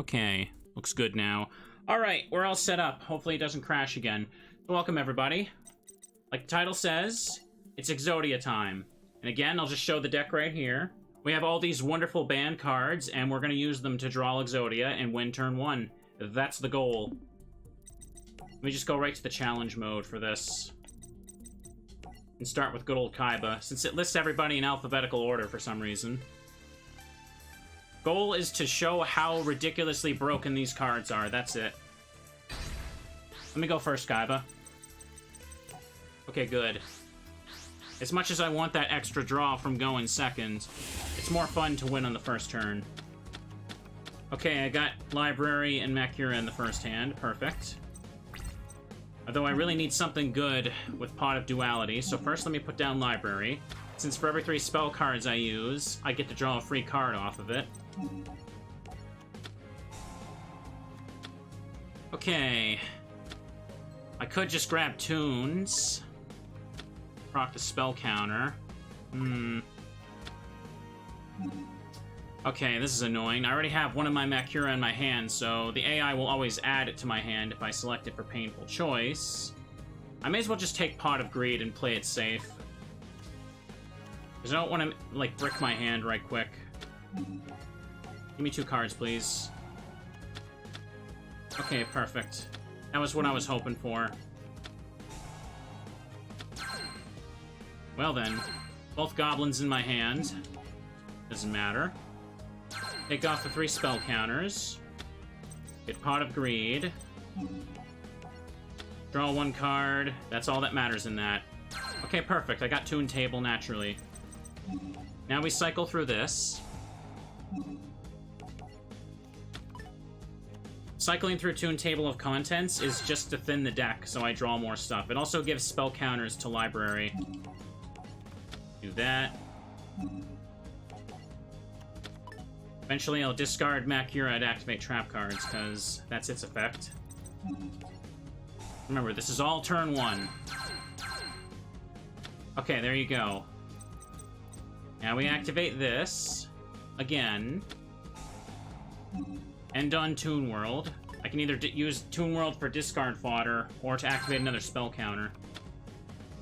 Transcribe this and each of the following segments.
Okay, looks good now. Alright, we're all set up. Hopefully it doesn't crash again. Welcome, everybody. Like the title says, it's Exodia time. And again, I'll just show the deck right here. We have all these wonderful banned cards, and we're going to use them to draw Exodia and win turn 1. That's the goal. Let me just go right to the challenge mode for this. And start with good old Kaiba, since it lists everybody in alphabetical order for some reason. Goal is to show how ridiculously broken these cards are. That's it. Let me go first, Kaiba. Okay, good. As much as I want that extra draw from going second, it's more fun to win on the first turn. Okay, I got Library and Bakura in the first hand. Perfect. Although I really need something good with Pot of Duality, so first let me put down Library. Since for every 3 spell cards I use, I get to draw a free card off of it. Okay. I could just grab Tunes. Proc the spell counter. Okay, this is annoying. I already have one of my Bakura in my hand, so the AI will always add it to my hand if I select it for Painful Choice. I may as well just take Pot of Greed and play it safe. Because I don't want to, like, brick my hand right quick. Give me 2 cards, please. Okay, perfect. That was what I was hoping for. Well then, both goblins in my hand. Doesn't matter. Take off the 3 spell counters. Get Pot of Greed. Draw 1 card. That's all that matters in that. Okay, perfect. I got Toon Table naturally. Now we cycle through this. Cycling through Toon Table of Contents is just to thin the deck, so I draw more stuff. It also gives spell counters to Library. Do that. Eventually I'll discard Bakura to activate trap cards, because that's its effect. Remember, this is all turn 1. Okay, there you go. Now we activate this. Again. End on Toon World. I can either use Toon World for discard fodder, or to activate another spell counter.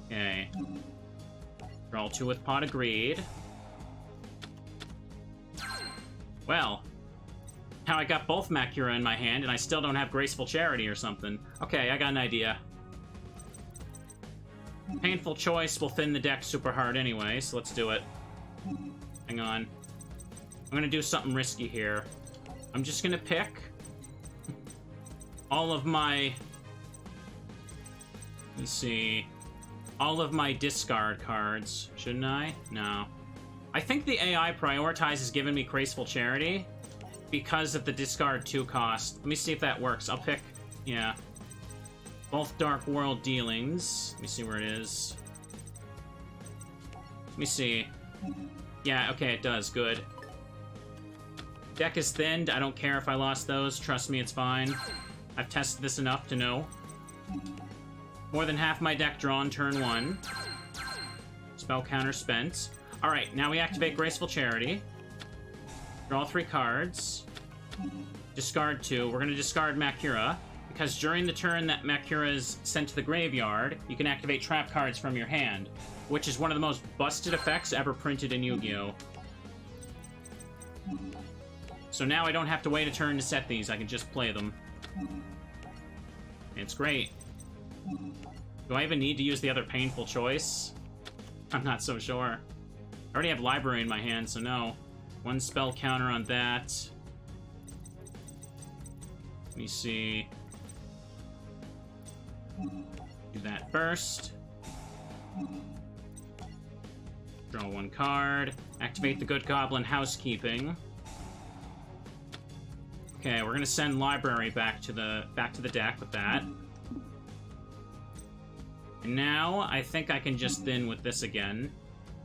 Okay. Draw 2 with Pot of Greed. Well, now I got both Bakura in my hand, and I still don't have Graceful Charity or something. Okay, I got an idea. Painful Choice will thin the deck super hard anyway, so let's do it. Hang on. I'm gonna do something risky here. I'm just gonna pick all of my... Let me see... all of my discard cards. Shouldn't I? No. I think the AI prioritizes giving me Graceful Charity because of the discard 2 cost. Let me see if that works. I'll pick... yeah. Both Dark World Dealings. Let me see where it is. Let me see. Yeah, okay, it does. Good. Deck is thinned. I don't care if I lost those. Trust me, it's fine. I've tested this enough to know. More than half my deck drawn turn 1. Spell counter spent. Alright, now we activate Graceful Charity. Draw 3 cards. Discard 2. We're going to discard Bakura, because during the turn that Bakura is sent to the graveyard, you can activate trap cards from your hand, which is one of the most busted effects ever printed in Yu-Gi-Oh! So now I don't have to wait a turn to set these, I can just play them. It's great. Do I even need to use the other Painful Choice? I'm not so sure. I already have Library in my hand, so no. 1 spell counter on that. Let me see. Do that first. Draw 1 card. Activate the Good Goblin Housekeeping. Okay, we're gonna send Library back to the deck with that. And now, I think I can just thin with this again.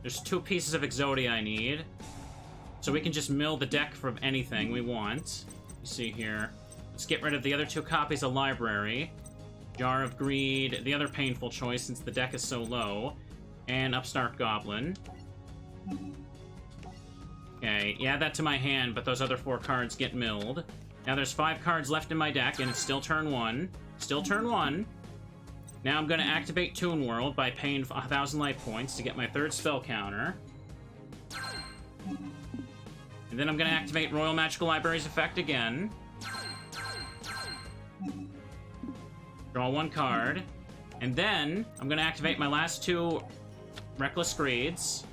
There's 2 pieces of Exodia I need. So we can just mill the deck from anything we want. You see here. Let's get rid of the other 2 copies of Library. Jar of Greed, the other Painful Choice since the deck is so low. And Upstart Goblin. Okay, yeah, add that to my hand, but those other 4 cards get milled. Now there's 5 cards left in my deck, and it's still turn 1. Still turn 1. Now I'm going to activate Toon World by paying 1,000 life points to get my 3rd spell counter. And then I'm going to activate Royal Magical Library's effect again. Draw 1 card. And then I'm going to activate my last 2 Reckless Greeds.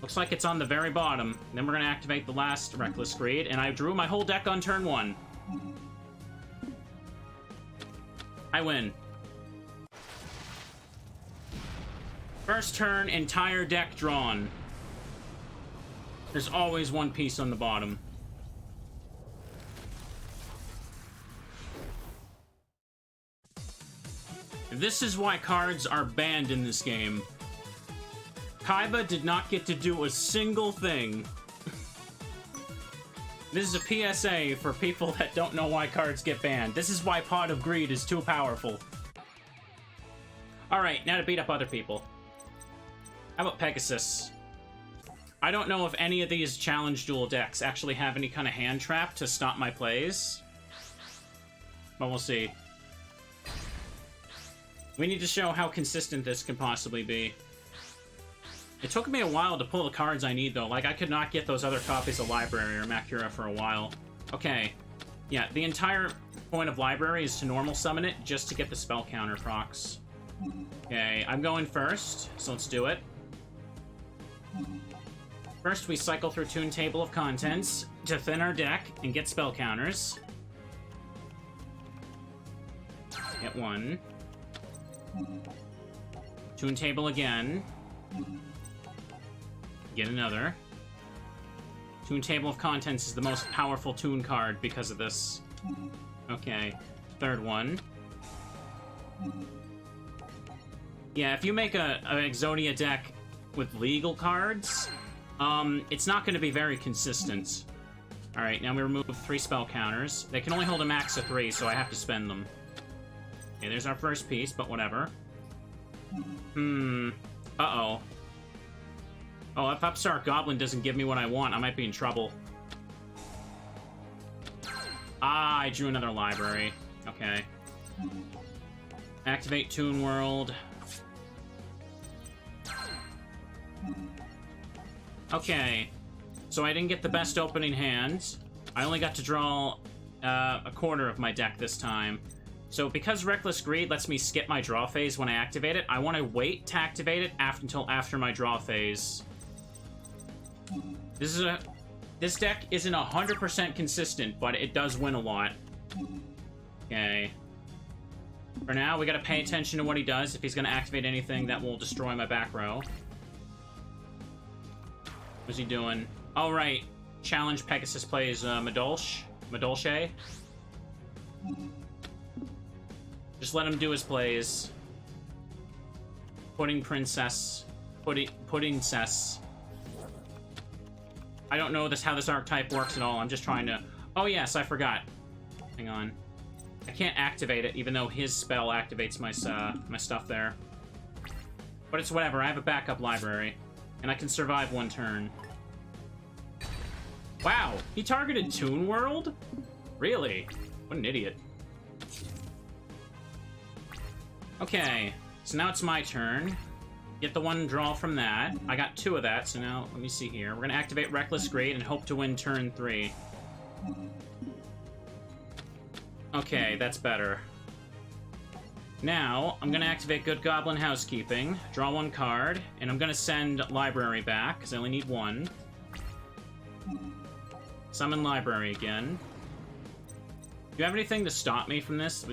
Looks like it's on the very bottom. Then we're going to activate the last Reckless Greed, and I drew my whole deck on turn 1. I win. First turn, entire deck drawn. There's always 1 piece on the bottom. This is why cards are banned in this game. Kaiba did not get to do a single thing. This is a PSA for people that don't know why cards get banned. This is why Pot of Greed is too powerful. Alright, now to beat up other people. How about Pegasus? I don't know if any of these challenge duel decks actually have any kind of hand trap to stop my plays. But we'll see. We need to show how consistent this can possibly be. It took me a while to pull the cards I need, though. Like, I could not get those other copies of Library or Bakura for a while. Okay. Yeah, the entire point of Library is to normal summon it just to get the spell counter procs. Okay, I'm going first, so let's do it. First, we cycle through Toon Table of Contents to thin our deck and get spell counters. Get 1. Toon Table again. Get another. Toon Table of Contents is the most powerful Toon card because of this. Okay. 3rd one. Yeah, if you make a Exodia deck with legal cards, it's not going to be very consistent. Alright, now we remove 3 spell counters. They can only hold a max of 3, so I have to spend them. Okay, there's our first piece, but whatever. Uh-oh. Oh, if Upstart Goblin doesn't give me what I want, I might be in trouble. Ah, I drew another library. Okay. Activate Toon World. Okay. So I didn't get the best opening hand. I only got to draw a quarter of my deck this time. So because Reckless Greed lets me skip my draw phase when I activate it, I want to wait to activate it until after my draw phase. This deck isn't 100% consistent, but it does win a lot. Okay. For now, we gotta pay attention to what he does if he's gonna activate anything that will destroy my back row. What's he doing? Oh, right. Challenge Pegasus plays Madolche. Just let him do his plays. Pudding Princess. Pudding Cess. I don't know how this archetype works at all. I'm just trying to... Oh, yes, I forgot. Hang on. I can't activate it, even though his spell activates my stuff there. But it's whatever. I have a backup library. And I can survive 1 turn. Wow! He targeted Toon World? Really? What an idiot. Okay. So now it's my turn. Get the 1 draw from that. I got 2 of that, so now, let me see here. We're gonna activate Reckless Greed and hope to win turn 3. Okay, that's better. Now, I'm gonna activate Good Goblin Housekeeping, draw 1 card, and I'm gonna send Library back, because I only need 1. Summon Library again. Do you have anything to stop me from this?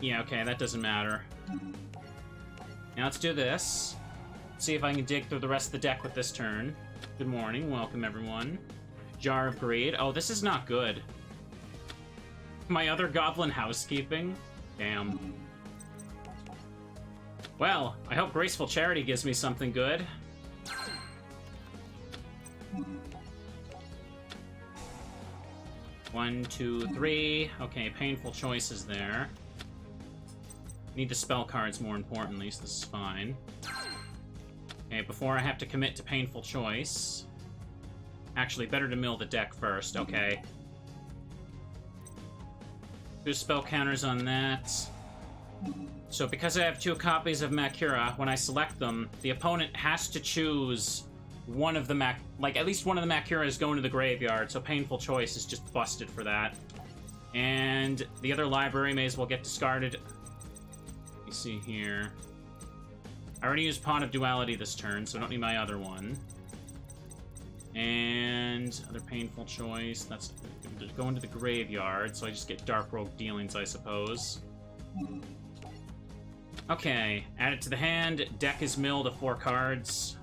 Yeah, okay, that doesn't matter. Now let's do this. See if I can dig through the rest of the deck with this turn. Good morning, welcome everyone. Jar of Greed. Oh, this is not good. My other Goblin Housekeeping? Damn. Well, I hope Graceful Charity gives me something good. One, 2, 3. Okay, Painful Choices there. Need the spell cards more importantly, so this is fine. Okay, before I have to commit to Painful Choice, Actually, better to mill the deck first, okay. 2 spell counters on that. So because I have 2 copies of Bakura, when I select them, the opponent has to choose one of the at least one of the Bakuras going to the graveyard, so Painful Choice is just busted for that. And the other library may as well get discarded. Let me see here. I already used Pot of Duality this turn, so I don't need my other one. And other Painful Choice, that's going to the graveyard, so I just get Dark Rogue Dealings, I suppose. Okay, add it to the hand. Deck is milled of 4 cards.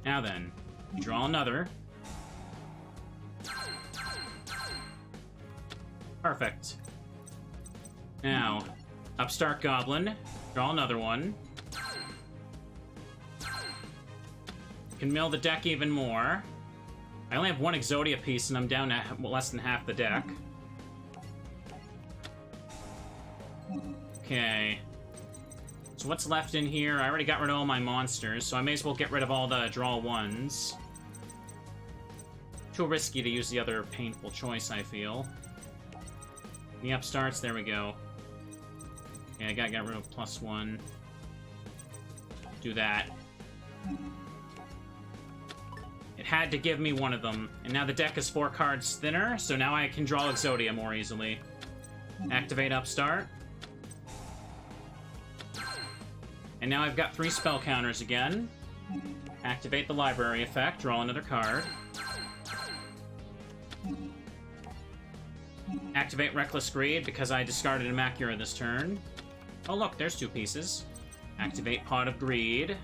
Now then, you draw another. Perfect. Now, Upstart Goblin. Draw another one. Can mill the deck even more. I only have 1 Exodia piece, and I'm down to less than half the deck. Okay. So what's left in here? I already got rid of all my monsters, so I may as well get rid of all the draw 1s. Too risky to use the other Painful Choice, I feel. The upstarts, there we go. Okay, I gotta get rid of +1. Do that. It had to give me one of them, and now the deck is 4 cards thinner, so now I can draw Exodia more easily. Activate Upstart. And now I've got 3 spell counters again. Activate the library effect, draw another card. Activate Reckless Greed because I discarded a Bakura this turn. Oh look, there's 2 pieces. Activate Pot of Greed.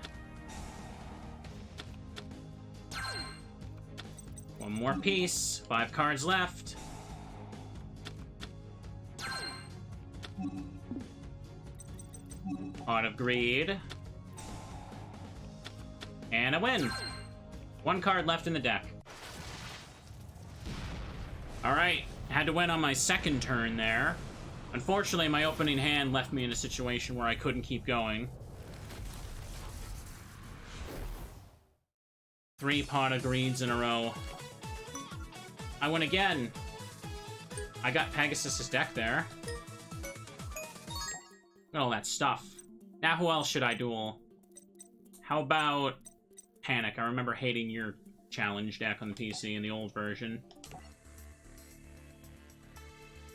1 more piece. 5 cards left. Pot of Greed. And a win! 1 card left in the deck. Alright, had to win on my second turn there. Unfortunately, my opening hand left me in a situation where I couldn't keep going. 3 Pot of Greeds in a row. I win again. I got Pegasus' deck there. Look at all that stuff. Now who else should I duel? How about Panic? I remember hating your challenge deck on the PC in the old version.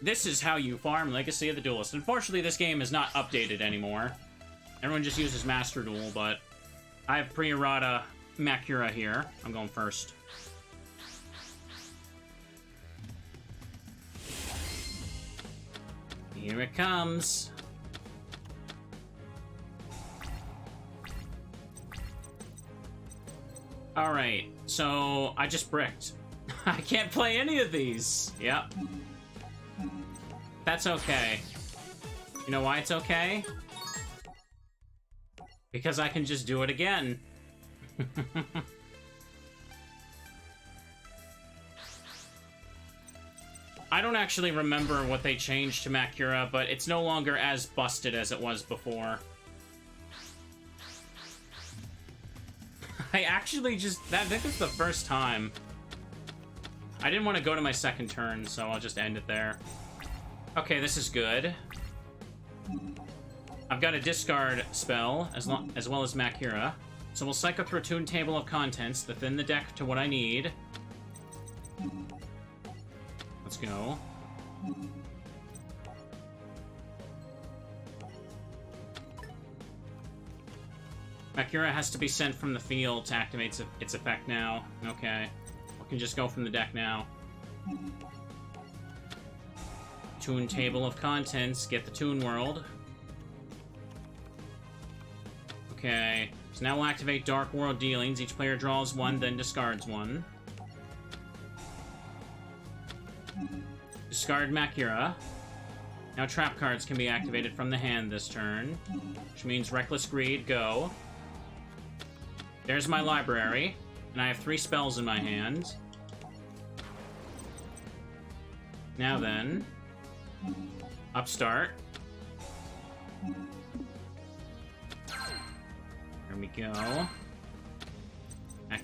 This is how you farm Legacy of the Duelist. Unfortunately, this game is not updated anymore. Everyone just uses Master Duel, but I have pre-errata Bakura here. I'm going first. Here it comes. Alright, so I just bricked. I can't play any of these. Yep. That's okay. You know why it's okay? Because I can just do it again. I don't actually remember what they changed to Bakura, but it's no longer as busted as it was before. I actually just... I think it's the first time. I didn't want to go to my second turn, so I'll just end it there. Okay, this is good. I've got a discard spell, as well as Bakura. So we'll cycle through a Toon Table of Contents to thin the deck to what I need. Let's go. Bakura has to be sent from the field to activate its effect now. Okay. We can just go from the deck now. Toon Table of Contents. Get the Toon World. Okay. So now we'll activate Dark World Dealings. Each player draws 1, then discards 1. Discard Bakura. Now trap cards can be activated from the hand this turn, which means Reckless Greed, go. There's my library, and I have 3 spells in my hand. Now then, Upstart. There we go.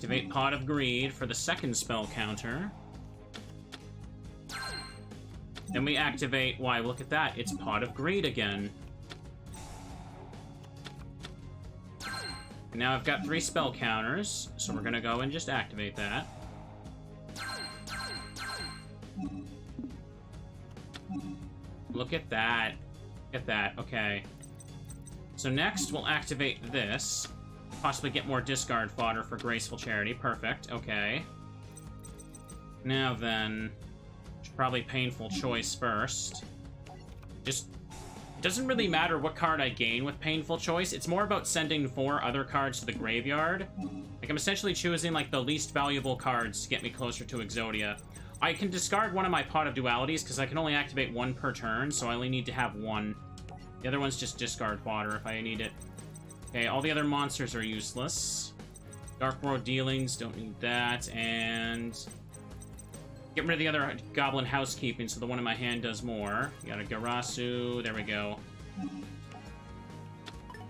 Activate Pot of Greed for the second spell counter. Then we activate... Why, look at that. It's Pot of Greed again. And now I've got 3 spell counters, so we're gonna go and just activate that. Look at that. Look at that. Okay. So next, we'll activate this. Possibly get more discard fodder for Graceful Charity. Perfect. Okay. Now then... Should probably Painful Choice first. Just... It doesn't really matter what card I gain with Painful Choice. It's more about sending 4 other cards to the graveyard. Like, I'm essentially choosing, like, the least valuable cards to get me closer to Exodia. I can discard one of my Pot of Dualities, because I can only activate 1 per turn, so I only need to have 1. The other one's just discard fodder if I need it. Okay, all the other monsters are useless. Dark World Dealings, don't need that, and... Get rid of the other Goblin Housekeeping so the one in my hand does more. You got a Garasu, there we go.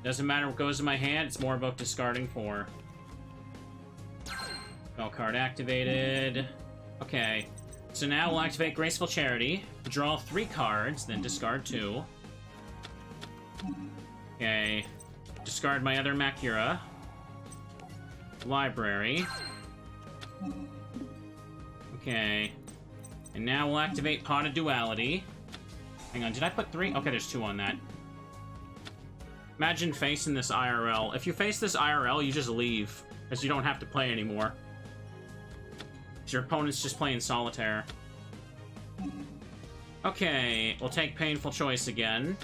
Doesn't matter what goes in my hand, it's more about discarding 4. Spell card activated. Okay, so now we'll activate Graceful Charity, draw 3 cards, then discard 2. Okay, discard my other Bakura. Library. Okay. And now we'll activate Pot of Duality. Hang on, did I put 3? Okay, there's 2 on that. Imagine facing this IRL. If you face this IRL, you just leave, because you don't have to play anymore. Your opponent's just playing solitaire. Okay, we'll take Painful Choice again.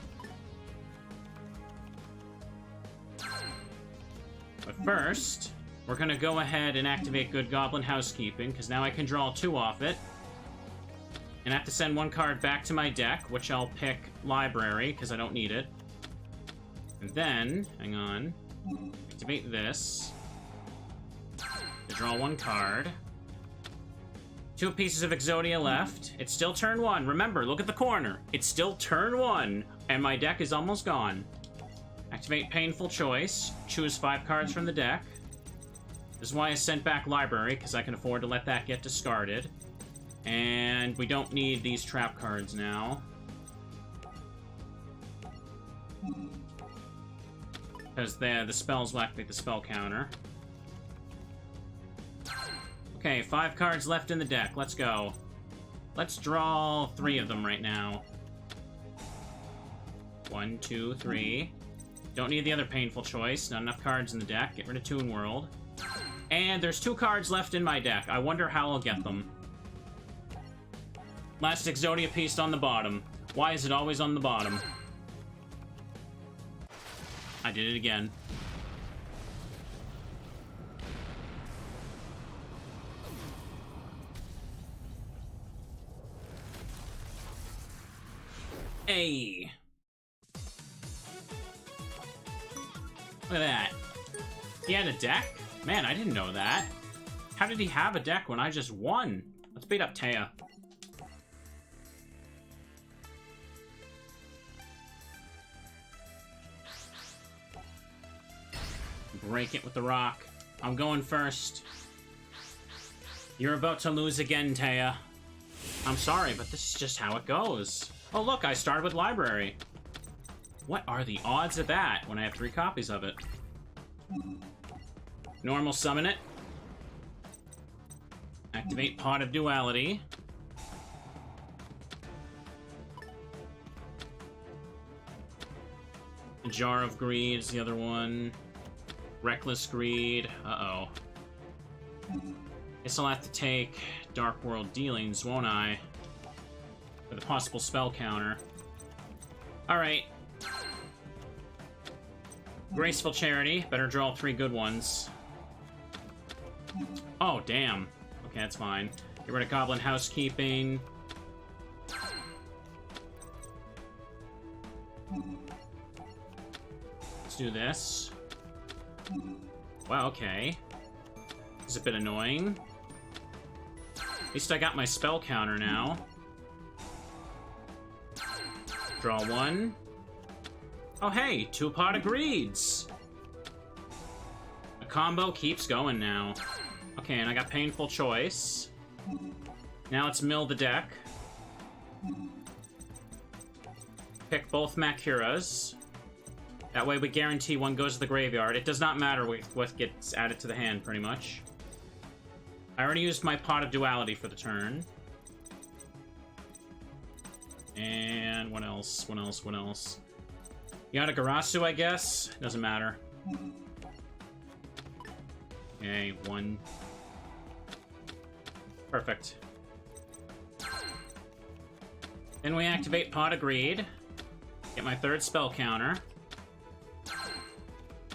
But first... We're gonna go ahead and activate Good Goblin Housekeeping, because now I can draw 2 off it. And I have to send 1 card back to my deck, which I'll pick Library, because I don't need it. And then, hang on, activate this. To draw 1 card. 2 pieces of Exodia left. It's still turn 1. Remember, look at the corner. It's still turn 1, and my deck is almost gone. Activate Painful Choice. Choose 5 cards from the deck. This is why I sent back Library, because I can afford to let that get discarded. And we don't need these trap cards now. Because the spells will activate the spell counter. Okay, 5 cards left in the deck. Let's go. Let's draw 3 of them right now. 1, 2, 3. Don't need the other Painful Choice. Not enough cards in the deck. Get rid of Toon World. And there's 2 cards left in my deck. I wonder how I'll get them. Last Exodia piece on the bottom. Why is it always on the bottom? I did it again. Hey! Look at that. He had a deck? Man, I didn't know that. How did he have a deck when I just won? Let's beat up Téa. Break it with the rock. I'm going first. You're about to lose again, Téa. I'm sorry, but this is just how it goes. Oh, look, I started with Library. What are the odds of that when I have 3 copies of it? Normal summon it. Activate Pot of Duality. Jar of Greed is the other one. Reckless Greed. Uh-oh. Guess I'll have to take Dark World Dealings, won't I? For the possible spell counter. Alright. Graceful Charity. Better draw 3 good ones. Oh, damn. Okay, that's fine. Get rid of Goblin Housekeeping. Let's do this. Wow, okay. This is a bit annoying. At least I got my spell counter now. Draw 1. Oh, hey, 2 Pot of Greeds. The combo keeps going now. Okay, and I got Painful Choice. Now let's mill the deck. Pick both Makuras. That way we guarantee one goes to the graveyard. It does not matter what gets added to the hand, pretty much. I already used my Pot of Duality for the turn. And what else? What else? What else? Yatagarasu, I guess? Doesn't matter. Okay, 1. Perfect. Then we activate Pot of Greed. Get my 3rd spell counter.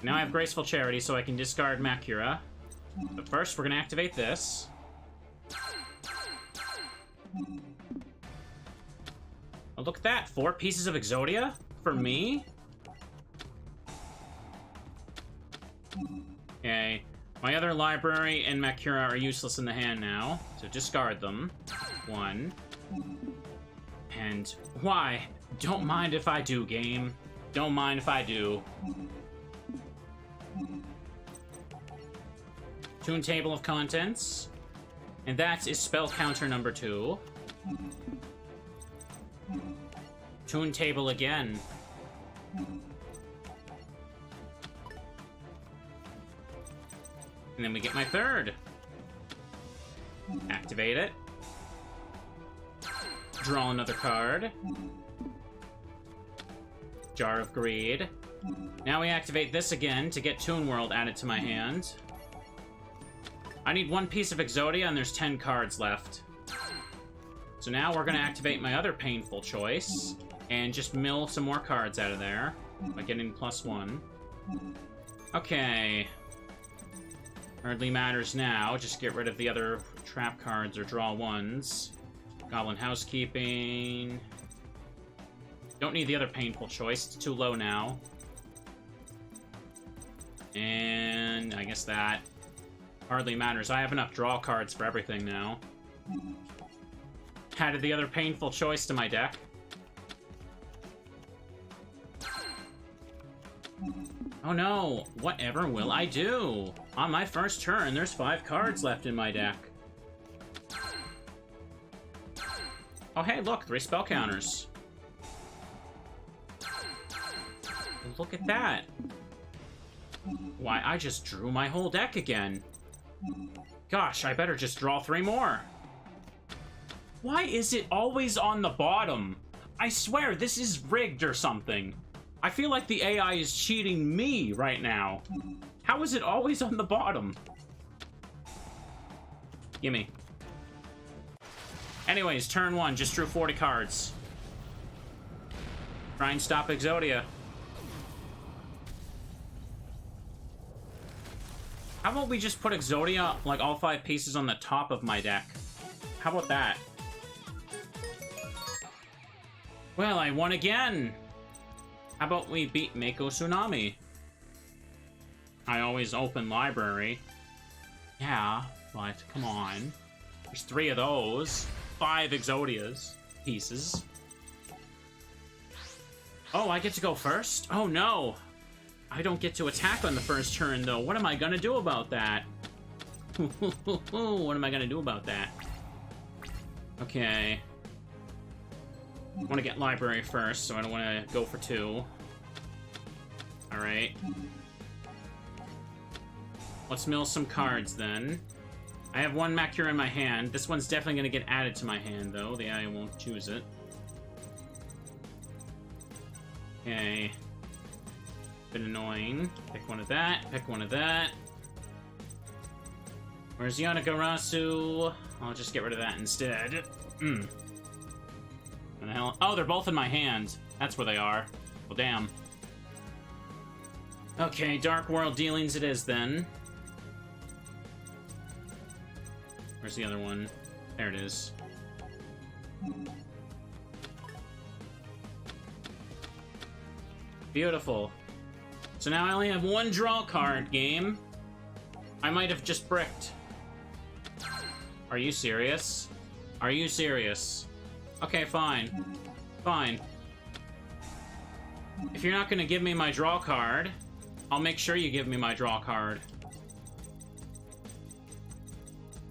Now I have Graceful Charity, so I can discard Makura. But first, we're going to activate this. Oh, look at that. 4 pieces of Exodia? For me? Okay. My other library and Makura are useless in the hand now, so discard them. 1. And why? Don't mind if I do, game. Don't mind if I do. Tune Table of Contents. And that is spell counter number 2. Tune Table again. And then we get my 3rd. Activate it. Draw another card. Jar of Greed. Now we activate this again to get Toon World added to my hand. I need 1 piece of Exodia, and there's 10 cards left. So now we're going to activate my other Painful Choice, and just mill some more cards out of there by getting +1. Okay. Hardly matters now. Just get rid of the other trap cards or draw 1s. Goblin Housekeeping. Don't need the other Painful Choice. It's too low now. And I guess that hardly matters. I have enough draw cards for everything now. Added the other Painful Choice to my deck. Oh no, whatever will I do? On my first turn, there's 5 cards left in my deck. Oh hey, look, 3 spell counters. Look at that. Why, I just drew my whole deck again. Gosh, I better just draw 3 more. Why is it always on the bottom? I swear, this is rigged or something. I feel like the AI is cheating me right now. How is it always on the bottom? Gimme. Anyways, turn 1, just drew 40 cards. Try and stop Exodia. How about we just put Exodia, like all 5 pieces on the top of my deck? How about that? Well, I won again! How about we beat Mako Tsunami? I always open library. Yeah, but come on. There's 3 of those. 5 Exodias pieces. Oh, I get to go first? Oh no! I don't get to attack on the first turn, though. What am I gonna do about that? What am I gonna do about that? Okay. I want to get library first, so I don't want to go for 2. Alright. Let's mill some cards, then. I have 1 Makura in my hand. This one's definitely going to get added to my hand, though. The AI won't choose it. Okay. Bit annoying. Pick one of that. Pick one of that. Where's Yatagarasu? I'll just get rid of that instead. What the hell? Oh, they're both in my hand. That's where they are. Well, damn. Okay, Dark World Dealings it is, then. Where's the other one? There it is. Beautiful. So now I only have 1 draw card, game. I might have just bricked. Are you serious? Are you serious? Okay, fine. Fine. If you're not gonna give me my draw card, I'll make sure you give me my draw card.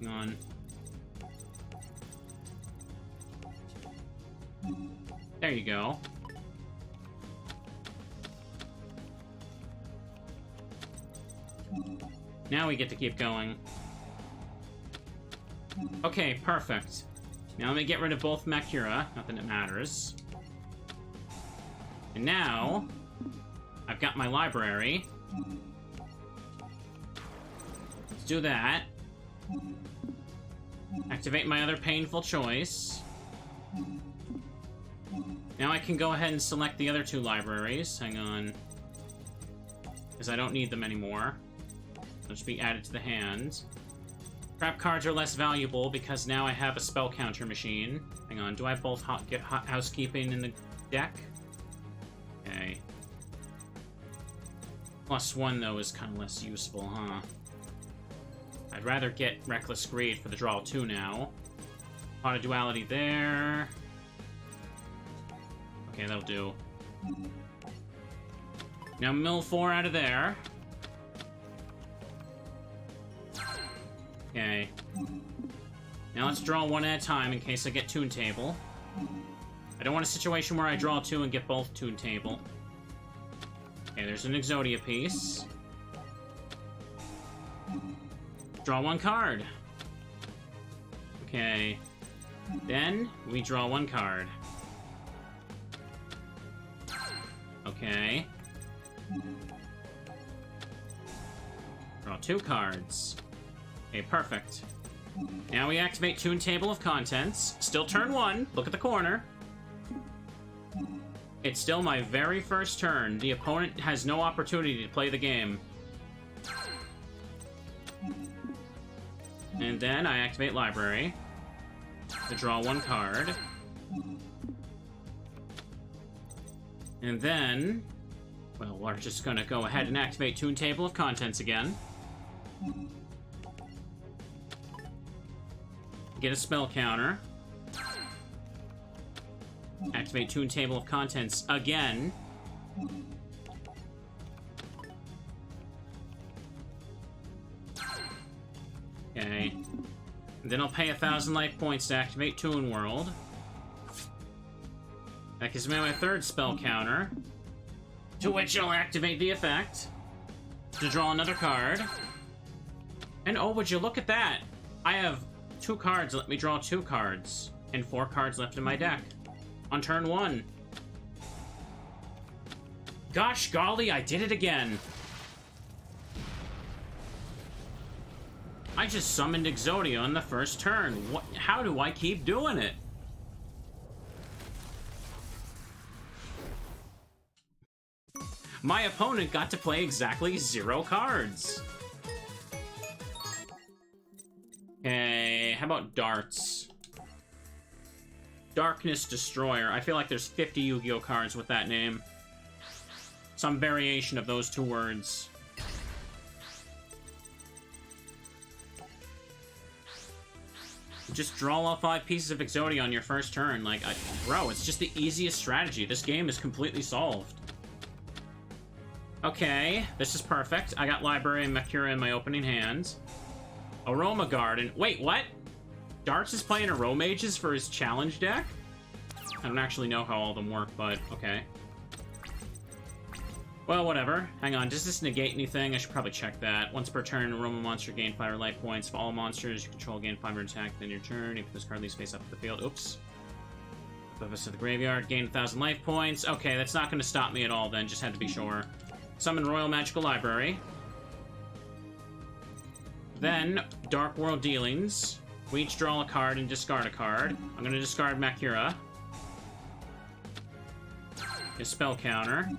Hang on. There you go. Now we get to keep going. Okay, perfect. Now let me get rid of both Bakura. Not that it matters. And now, I've got my library. Let's do that. Activate my other painful choice. Now I can go ahead and select the other two libraries. Hang on. Because I don't need them anymore. They'll just be added to the hand. Trap cards are less valuable because now I have a spell counter machine. Hang on, do I both get housekeeping in the deck? Okay. +1, though, is kind of less useful, huh? I'd rather get Reckless Greed for the draw 2 now. Pot of Duality there. Okay, that'll do. Now mill 4 out of there. Okay. Now let's draw 1 at a time in case I get Toon Table. I don't want a situation where I draw 2 and get both Toon Table. Okay, there's an Exodia piece. Draw 1 card. Okay. Then, we draw 1 card. Okay. Draw 2 cards. Okay, perfect. Now we activate Toon Table of Contents. Still turn 1. Look at the corner. It's still my very first turn. The opponent has no opportunity to play the game. And then I activate Library to draw 1 card. And then, well, we're just gonna go ahead and activate Toon Table of Contents again. Get a spell counter. Activate Toon Table of Contents again. Okay. And then I'll pay 1,000 life points to activate Toon World. That gives me my 3rd spell counter, to which I'll activate the effect to draw another card. And oh, would you look at that? I have 2 cards. Let me draw 2 cards. And 4 cards left in my deck. On turn 1. Gosh golly, I did it again. I just summoned Exodia on the first turn. What? How do I keep doing it? My opponent got to play exactly 0 cards. Okay, how about Dartz? Darkness Destroyer. I feel like there's 50 Yu-Gi-Oh cards with that name. Some variation of those 2 words. Just draw all 5 pieces of Exodia on your first turn. Like, bro, it's just the easiest strategy. This game is completely solved. Okay, this is perfect. I got Library and Bakura in my opening hand. Aroma Garden. Wait, what? Dartz is playing Aromages for his challenge deck? I don't actually know how all of them work, but okay. Well, whatever. Hang on, does this negate anything? I should probably check that. Once per turn, Aroma monster gain 5 life points. For all monsters you control, gain 5 attack within your turn. If this card leaves face up to the field. Oops. Above us to the graveyard, gain 1,000 life points. Okay, that's not going to stop me at all then, just had to be sure. Summon Royal Magical Library. Then, Dark World Dealings. We each draw a card and discard a card. I'm going to discard Bakura. A spell counter.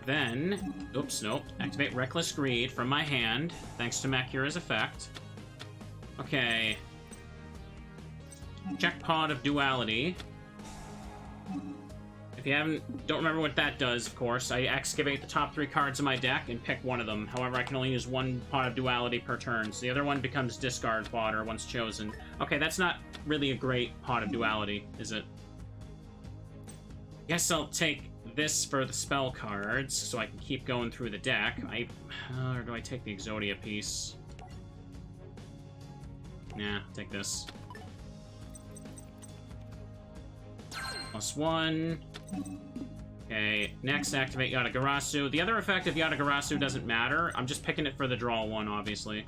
Then, oops, nope. Activate Reckless Greed from my hand, thanks to Bakura's effect. Okay. Check Pod of Duality. If you don't remember what that does, of course, I excavate the top 3 cards of my deck and pick one of them. However, I can only use 1 Pot of Duality per turn, so the other one becomes discard fodder once chosen. Okay, that's not really a great Pot of Duality, is it? Guess I'll take this for the spell cards, so I can keep going through the deck. Or do I take the Exodia piece? Nah, take this. +1. Okay, next activate Yatagarasu. The other effect of Yatagarasu doesn't matter. I'm just picking it for the draw one, obviously.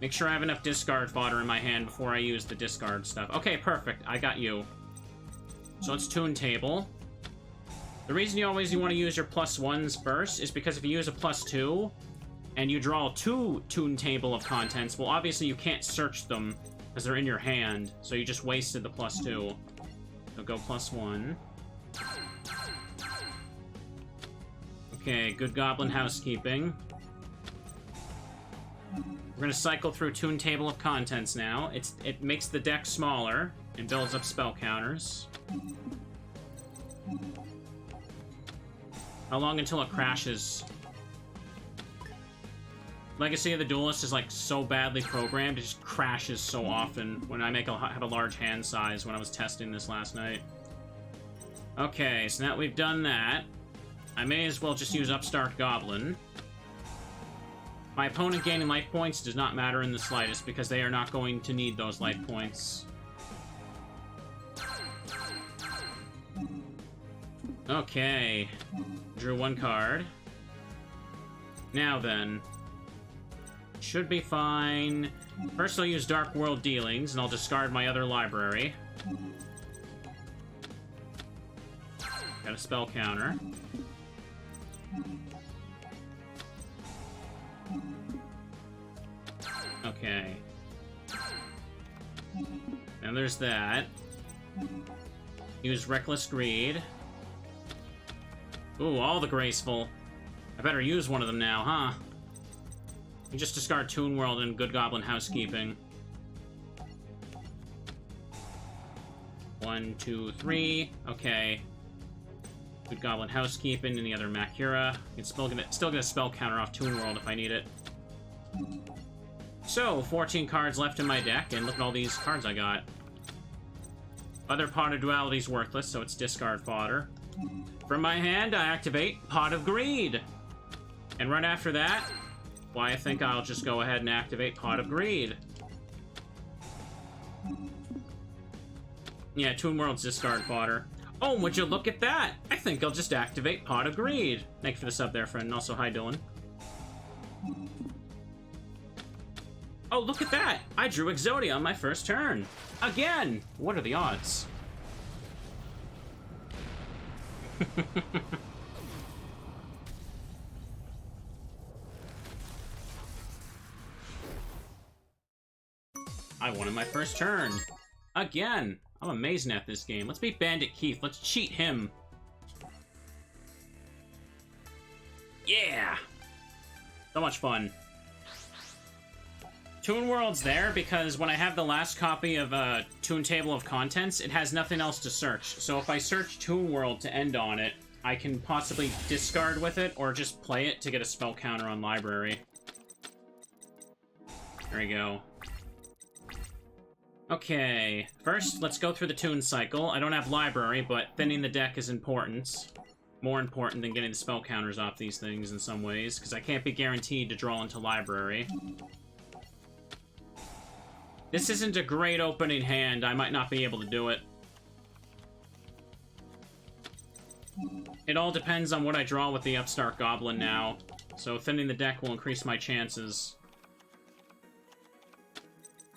Make sure I have enough discard fodder in my hand before I use the discard stuff. Okay, perfect. I got you. So it's Toon Table. The reason you want to use your +1s first is because if you use a +2 and you draw 2 Toon Table of Contents, well, obviously you can't search them because they're in your hand, so you just wasted the +2. So go +1. Okay, good Goblin Housekeeping. We're gonna cycle through Toon Table of Contents now. It makes the deck smaller and builds up spell counters. How long until it crashes? Legacy of the Duelist is like so badly programmed, it just crashes so often when I have a large hand size when I was testing this last night. Okay, so now that we've done that, I may as well just use Upstart Goblin. My opponent gaining life points does not matter in the slightest because they are not going to need those life points. Okay. Drew 1 card. Now then. Should be fine. First I'll use Dark World Dealings, and I'll discard my other library. Got a spell counter. Okay. And there's that. Use Reckless Greed. Ooh, all the graceful. I better use one of them now, huh? You just discard Toon World and Good Goblin Housekeeping. 1, 2, 3. Okay. Good Goblin Housekeeping and the other Makura. It's still get a spell counter off Toon World if I need it. So, 14 cards left in my deck, and look at all these cards I got. Other Pot of Duality's worthless, so it's discard fodder. From my hand, I activate Pot of Greed. And right after that, why, I think I'll just go ahead and activate Pot of Greed. Yeah, Toon World's discard fodder. Oh, would you look at that? I think I'll just activate Pot of Greed. Thank you for the sub there, friend. And also, hi, Dylan. Oh, look at that! I drew Exodia on my first turn. Again! What are the odds? I won in my first turn. Again! I'm amazing at this game. Let's beat Bandit Keith. Let's cheat him. Yeah! So much fun. Toon World's there because when I have the last copy of Toon Table of Contents, it has nothing else to search. So if I search Toon World to end on it, I can possibly discard with it or just play it to get a spell counter on library. There we go. Okay, first let's go through the Toon cycle. I don't have library, but thinning the deck is important. More important than getting the spell counters off these things in some ways, because I can't be guaranteed to draw into library. This isn't a great opening hand. I might not be able to do it. It all depends on what I draw with the Upstart Goblin now. So thinning the deck will increase my chances.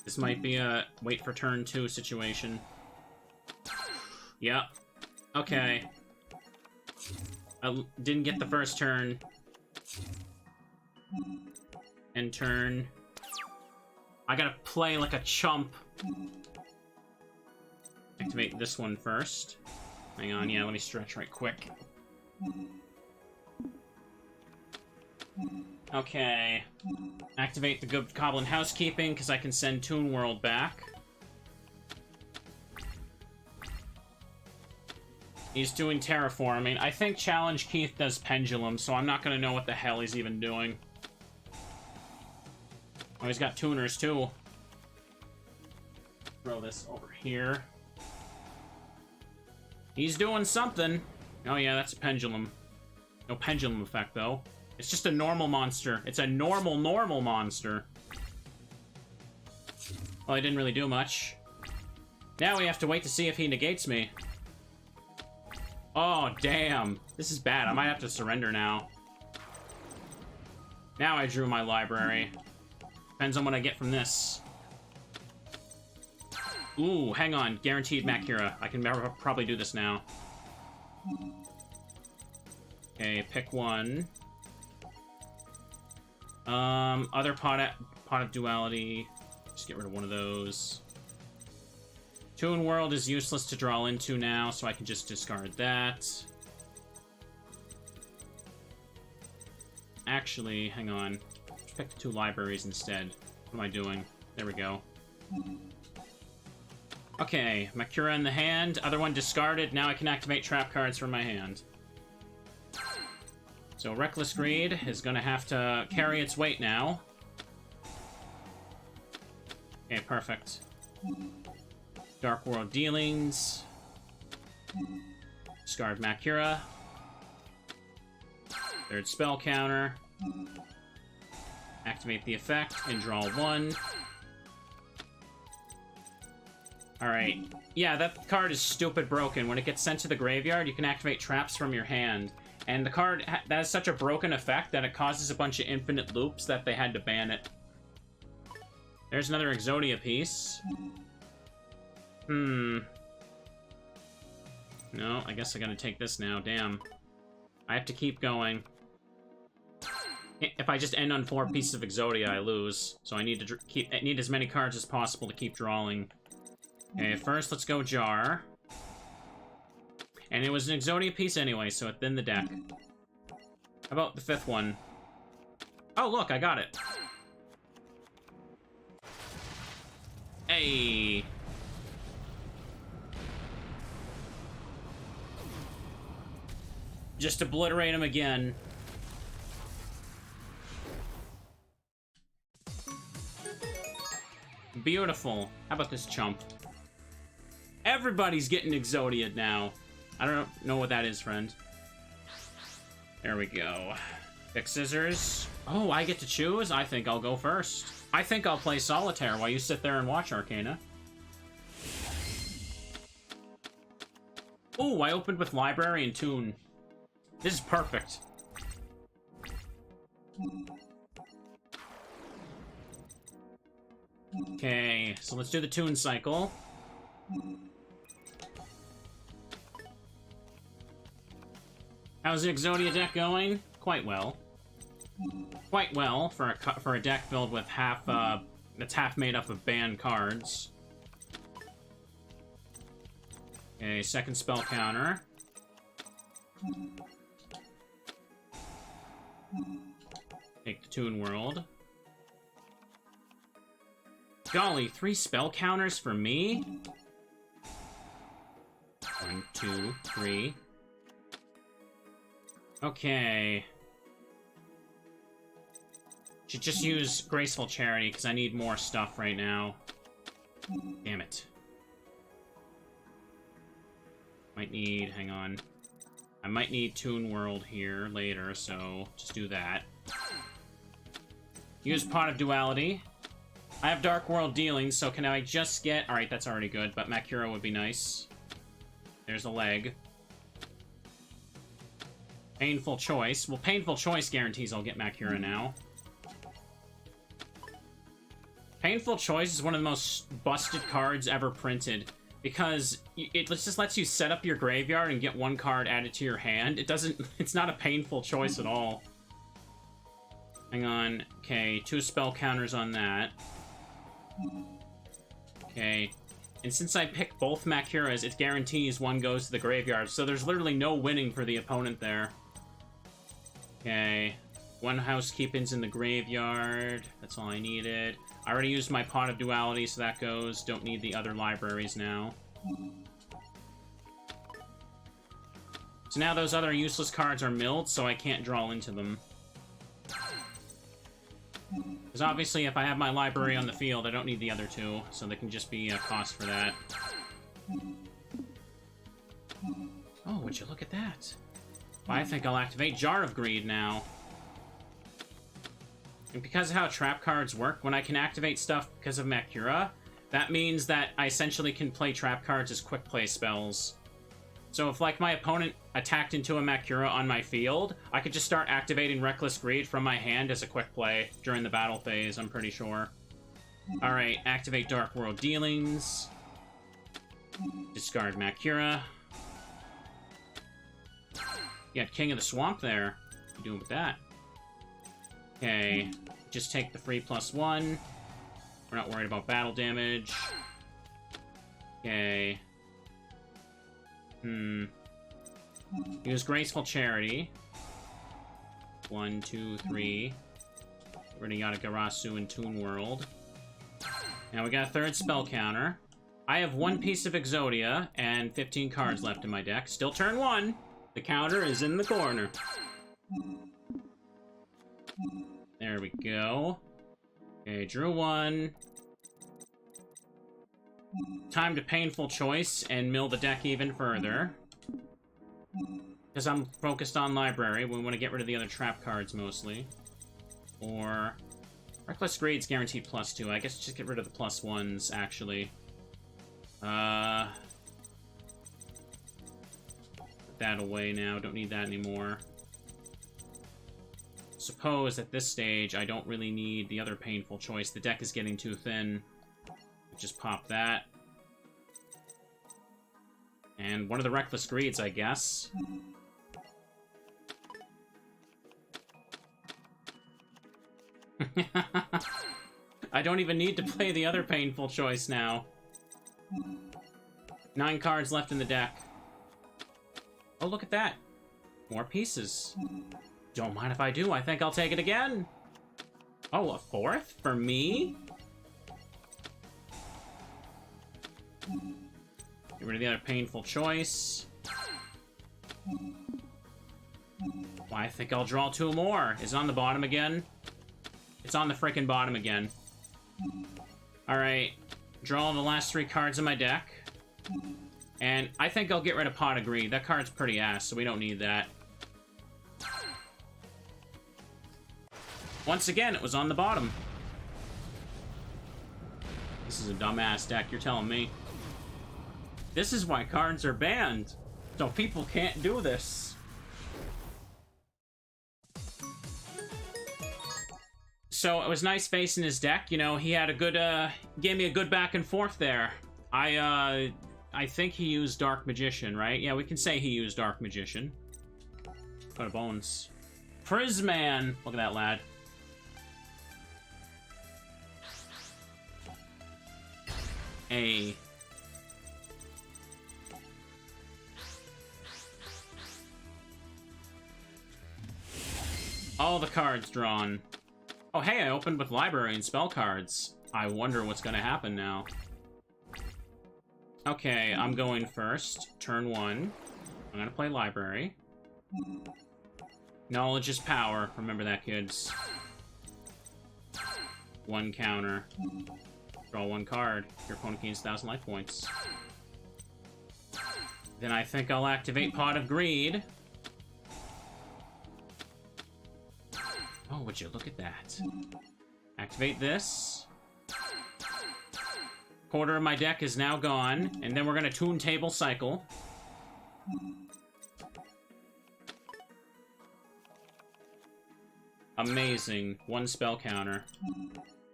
This might be a wait for turn 2 situation. Yep. Okay. I didn't get the first turn. End turn. I gotta play like a chump. Activate this one first. Hang on, yeah, let me stretch right quick. Okay. Activate the Good Goblin Housekeeping, because I can send Toon World back. He's doing terraforming. I think Challenge Keith does Pendulum, so I'm not gonna know what the hell he's even doing. Oh, he's got tuners, too. Throw this over here. He's doing something. Oh, yeah, that's a pendulum. No pendulum effect, though. It's just a normal monster. It's a normal monster. Well, I didn't really do much. Now we have to wait to see if he negates me. Oh, damn. This is bad. I might have to surrender now. Now I drew my library. Depends on what I get from this. Ooh, hang on. Guaranteed Bakura. I can probably do this now. Okay, pick one. Other pot of duality. Just get rid of one of those. Toon World is useless to draw into now, so I can just discard that. Actually, hang on. Let's pick the two libraries instead. What am I doing? There we go. Okay, Bakura in the hand. Other one discarded. Now I can activate trap cards from my hand. So Reckless Greed is going to have to carry its weight now. Okay, perfect. Dark World Dealings. Discard Bakura. Third spell counter. Activate the effect and draw one. Alright. Yeah, that card is stupid broken. When it gets sent to the graveyard, you can activate traps from your hand. And the card that has such a broken effect that it causes a bunch of infinite loops that they had to ban it. There's another Exodia piece. No, I guess I gotta take this now. Damn. I have to keep going. If I just end on 4 pieces of Exodia, I lose. So I need to need as many cards as possible to keep drawing. Okay, first let's go Jar. And it was an Exodia piece anyway, so it's in the deck. How about the 5th one? Oh, look, I got it. Hey. Just obliterate him again. Beautiful. How about this chump? Everybody's getting Exodia now. I don't know what that is, friend. There we go. Pick scissors. Oh, I get to choose? I think I'll go first. I think I'll play Solitaire while you sit there and watch Arcana. Ooh, I opened with Library and Toon. This is perfect. Okay, so let's do the Toon cycle. How's the Exodia deck going? Quite well. Quite well for a deck filled with that's half made up of banned cards. Okay, second spell counter. Take the Toon World. Golly, 3 spell counters for me? 1, 2, 3. Okay. Should just use Graceful Charity, because I need more stuff right now. Damn it. Might need... hang on. I might need Toon World here later, so just do that. Use Pot of Duality. I have Dark World Dealings, so can I just get... alright, that's already good, but Bakura would be nice. There's a leg. Painful Choice. Well, Painful Choice guarantees I'll get Bakura now. Painful Choice is one of the most busted cards ever printed, because it just lets you set up your graveyard and get 1 card added to your hand. It doesn't... it's not a painful choice at all. Hang on. Okay, 2 spell counters on that. Okay. And since I picked both Bakuras, it guarantees 1 goes to the graveyard, so there's literally no winning for the opponent there. Okay. 1 Housekeeping's in the graveyard. That's all I needed. I already used my Pot of Duality, so that goes. Don't need the other libraries now. So now those other useless cards are milled, so I can't draw into them. Because obviously, if I have my library on the field, I don't need the other 2, so they can just be a cost for that. Oh, would you look at that? Well, I think I'll activate Jar of Greed now. And because of how trap cards work, when I can activate stuff because of Bakura, That means that I essentially can play trap cards as quick play spells. So if, like, my opponent attacked into a Bakura on my field, I could just start activating Reckless Greed from my hand as a quick play during the battle phase, I'm pretty sure. Alright, activate Dark World Dealings. Discard Bakura. You got King of the Swamp there. What are you doing with that? Okay, just take the free +1. We're not worried about battle damage. Okay. Use Graceful Charity. 1, 2, 3. We're gonna Yatagarasu and Toon World. Now we got a third spell counter. I have 1 piece of Exodia and 15 cards left in my deck. Still turn 1. The counter is in the corner. There we go. Okay, drew 1. Time to Painful Choice and mill the deck even further. Because I'm focused on Library. We want to get rid of the other trap cards mostly. Or Reckless Greed's guaranteed +2. I guess just get rid of the +1s, actually. Put that away now. Don't need that anymore. Suppose at this stage I don't really need the other Painful Choice. The deck is getting too thin. Just pop that. And one of the Reckless Greeds, I guess. I don't even need to play the other Painful Choice now. 9 cards left in the deck. Oh, look at that. More pieces. Don't mind if I do. I think I'll take it again. Oh, a 4th? For me? Get rid of the other Painful Choice. Well, I think I'll draw 2 more. Is it on the bottom again? It's on the frickin' bottom again. Alright. Draw the last 3 cards in my deck. And I think I'll get rid of Pot of Greed. That card's pretty ass, so we don't need that. Once again, it was on the bottom. This is a dumbass deck, you're telling me. This is why cards are banned. So people can't do this. So it was nice facing his deck. You know, he had a good, gave me a good back and forth there. I think he used Dark Magician, right? Yeah, we can say he used Dark Magician. Got a bones. Prisman! Look at that lad. All the cards drawn. Oh, hey, I opened with Library and spell cards. I wonder what's gonna happen now. Okay, I'm going first. Turn 1. I'm gonna play Library. Knowledge is power. Remember that, kids. 1 counter. Draw 1 card. Your opponent gains 1,000 life points. Then I think I'll activate Pot of Greed. Oh, would you look at that. Activate this. Quarter of my deck is now gone, and then we're gonna Toon Table Cycle. Amazing. 1 spell counter.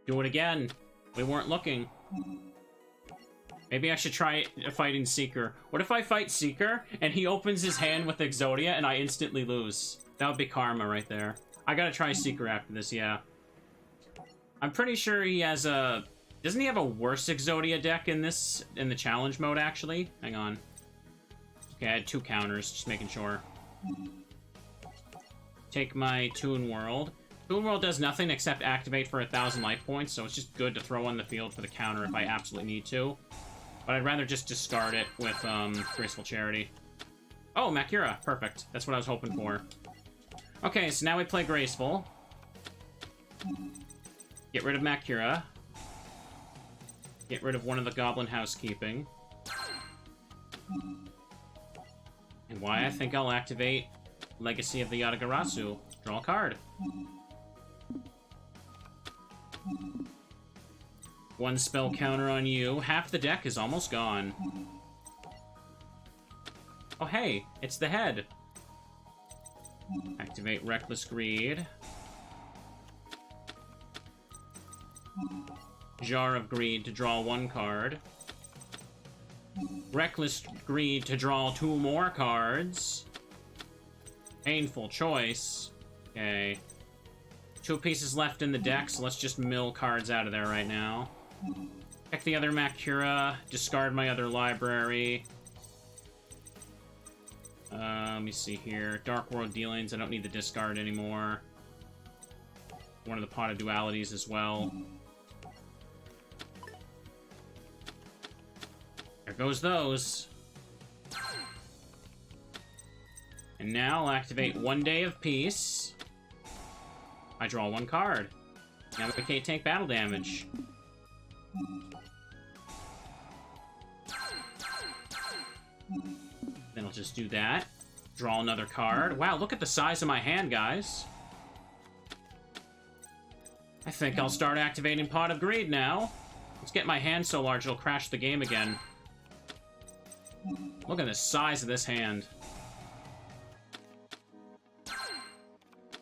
Do it again. We weren't looking. Maybe I should try fighting Seeker. What if I fight Seeker, and he opens his hand with Exodia, and I instantly lose? That would be karma right there. I gotta try Seeker after this, yeah. I'm pretty sure he has a... Doesn't he have a worse Exodia deck in this, in the challenge mode, actually? Hang on. Okay, I had 2 counters, just making sure. Take my Toon World. Toon World does nothing except activate for 1,000 life points, so it's just good to throw on the field for the counter if I absolutely need to. But I'd rather just discard it with Graceful Charity. Oh, Bakura. Perfect. That's what I was hoping for. Okay, so now we play Graceful. Get rid of Bakura. Get rid of one of the Goblin Housekeeping. And why I think I'll activate Legacy of the Yatagarasu. Draw a card. One spell counter on you. Half the deck is almost gone. Oh, hey, it's the head. Activate Reckless Greed. Jar of Greed to draw 1 card. Reckless Greed to draw 2 more cards. Painful choice. Okay. 2 pieces left in the deck, so let's just mill cards out of there right now. Check the other Bakura. Discard my other library. Let me see here. Dark World Dealings. I don't need the discard anymore. One of the Pot of Dualities as well. There goes those. And now I'll activate 1 Day of Peace. I draw 1 card. Now we can't take battle damage. Then I'll just do that. Draw another card. Wow, look at the size of my hand, guys. I think I'll start activating Pot of Greed now. Let's get my hand so large it'll crash the game again. Look at the size of this hand.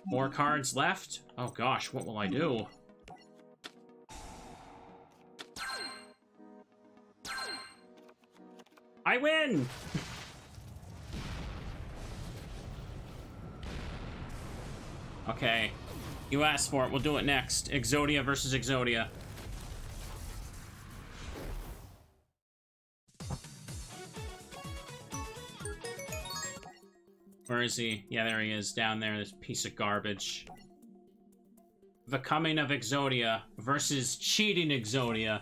4 cards left? Oh gosh, what will I do? I win! Okay. You asked for it, we'll do it next. Exodia versus Exodia. Where is he? Yeah, there he is, down there, this piece of garbage. The Coming of Exodia versus Cheating Exodia.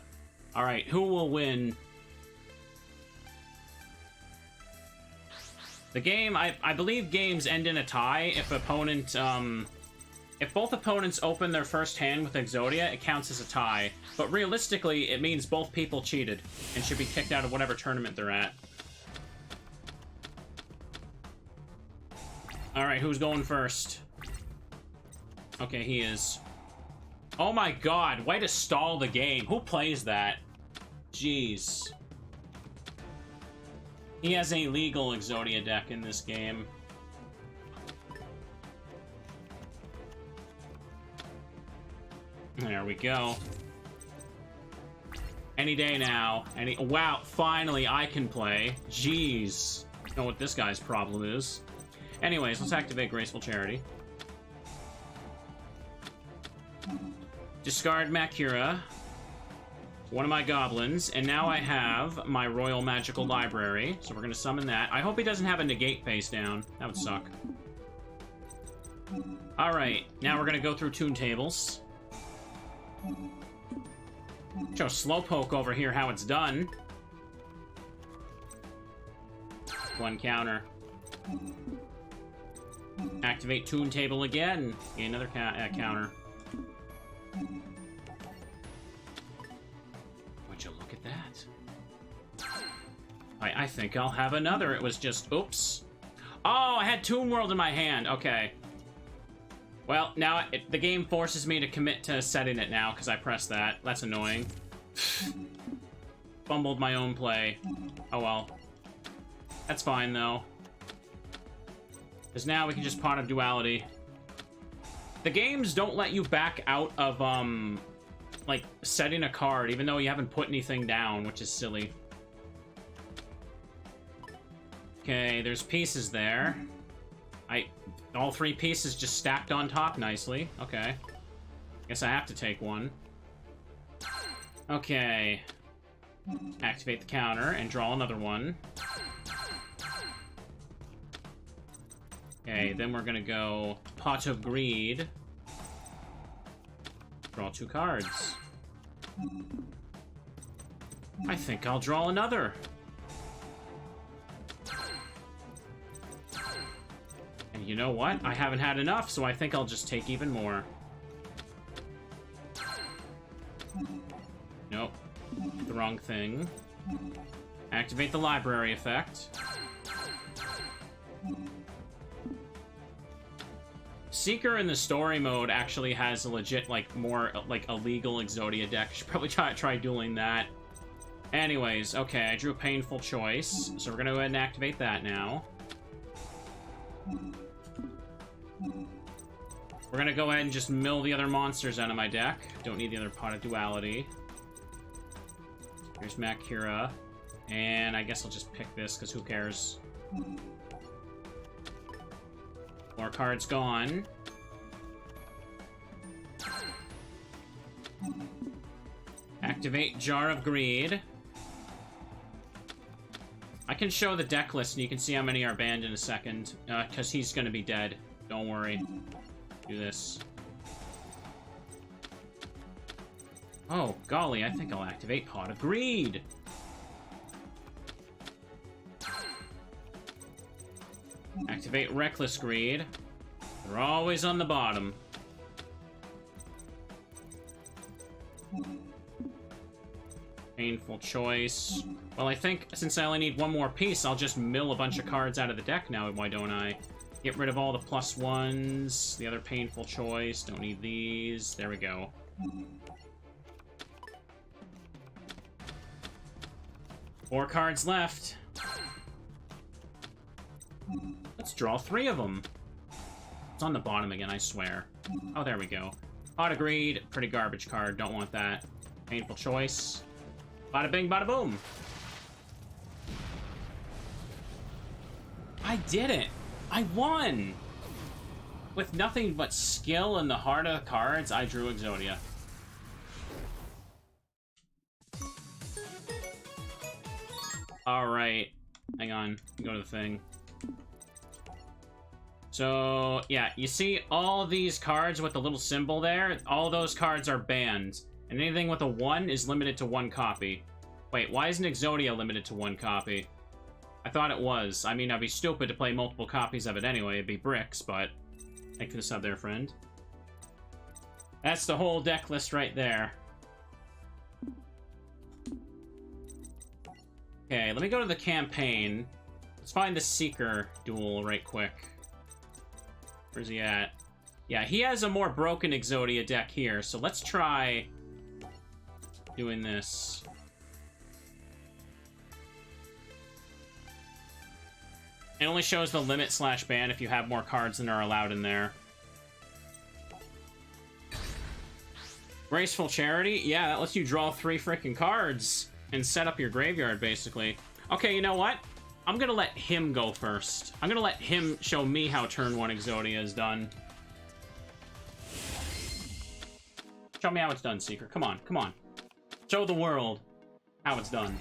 Alright, who will win? The game, I believe games end in a tie if opponent, if both opponents open their first hand with Exodia, it counts as a tie. But realistically, it means both people cheated and should be kicked out of whatever tournament they're at. Alright, who's going first? Okay, he is. Oh my god, way to stall the game. Who plays that? Jeez. He has a legal Exodia deck in this game. There we go. Any day now. Wow, finally I can play. Jeez. I don't know what this guy's problem is. Anyways, let's activate Graceful Charity. Discard Bakura. One of my goblins, and now I have my Royal Magical Library, so we're gonna summon that. I hope he doesn't have a negate face down. That would suck. Alright, now we're gonna go through tune tables. Show Slowpoke over here how it's done. 1 counter. Activate tune table again. Another counter. Would you look at that? I think I'll have another. It was just, oops. Oh, I had Toon World in my hand. Okay. Well, now the game forces me to commit to setting it now because I pressed that. That's annoying. Fumbled my own play. Oh well. That's fine though. Because now we can just Pot of Duality. The games don't let you back out of, like, setting a card, even though you haven't put anything down, which is silly. Okay, there's pieces there. All 3 pieces just stacked on top nicely. Okay. Guess I have to take one. Okay. Activate the counter and draw another one. Okay, then we're gonna go Pot of Greed. Draw 2 cards. I think I'll draw another. And you know what? I haven't had enough, so I think I'll just take even more. Nope. The wrong thing. Activate the library effect. Seeker in the story mode actually has a legit, like, more, like, illegal Exodia deck. Should probably try dueling that. Anyways, okay, I drew a Painful Choice, so we're gonna go ahead and activate that now. We're gonna go ahead and just mill the other monsters out of my deck. Don't need the other Pot of Duality. Here's Bakura. And I guess I'll just pick this, because who cares? More cards gone. Activate Jar of Greed. I can show the deck list, and you can see how many are banned in a second, because he's going to be dead. Don't worry. Do this. Oh, golly, I think I'll activate Pot of Greed. Activate Reckless Greed. They're always on the bottom. Painful Choice. Well, I think since I only need one more piece, I'll just mill a bunch of cards out of the deck now, why don't I? Get rid of all the +1s. The other Painful Choice. Don't need these. There we go. Four cards left. Let's draw 3 of them. It's on the bottom again, I swear. Oh, there we go. Pot of Greed. Pretty garbage card. Don't want that. Painful Choice. Bada bing, bada boom. I did it. I won. With nothing but skill and the heart of the cards, I drew Exodia. Alright. Hang on. Go to the thing. So, yeah, you see all of these cards with the little symbol there? All those cards are banned. And anything with a 1 is limited to 1 copy. Wait, why isn't Exodia limited to 1 copy? I thought it was. I mean, I'd be stupid to play multiple copies of it anyway. It'd be bricks, but... Thank you for the sub there, friend. That's the whole deck list right there. Okay, let me go to the campaign. Let's find the Seeker duel right quick. Where's he at? Yeah, he has a more broken Exodia deck here, so let's try doing this. It only shows the limit/ban if you have more cards than are allowed in there. Graceful Charity? Yeah, that lets you draw 3 freaking cards and set up your graveyard, basically. Okay, you know what? I'm gonna let him go first. I'm gonna let him show me how turn 1 Exodia is done. Show me how it's done, Seeker. Come on, come on. Show the world how it's done.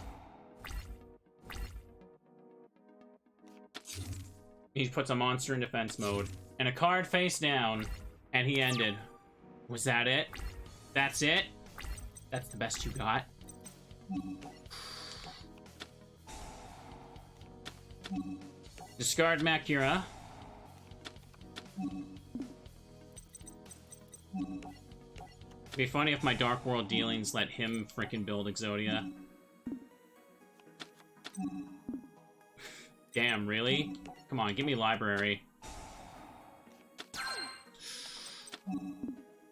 He puts a monster in defense mode. And a card face down. And he ended. Was that it? That's it? That's the best you got? Discard Bakura. It'd be funny if my Dark World dealings let him freaking build Exodia. Damn, really? Come on, give me library.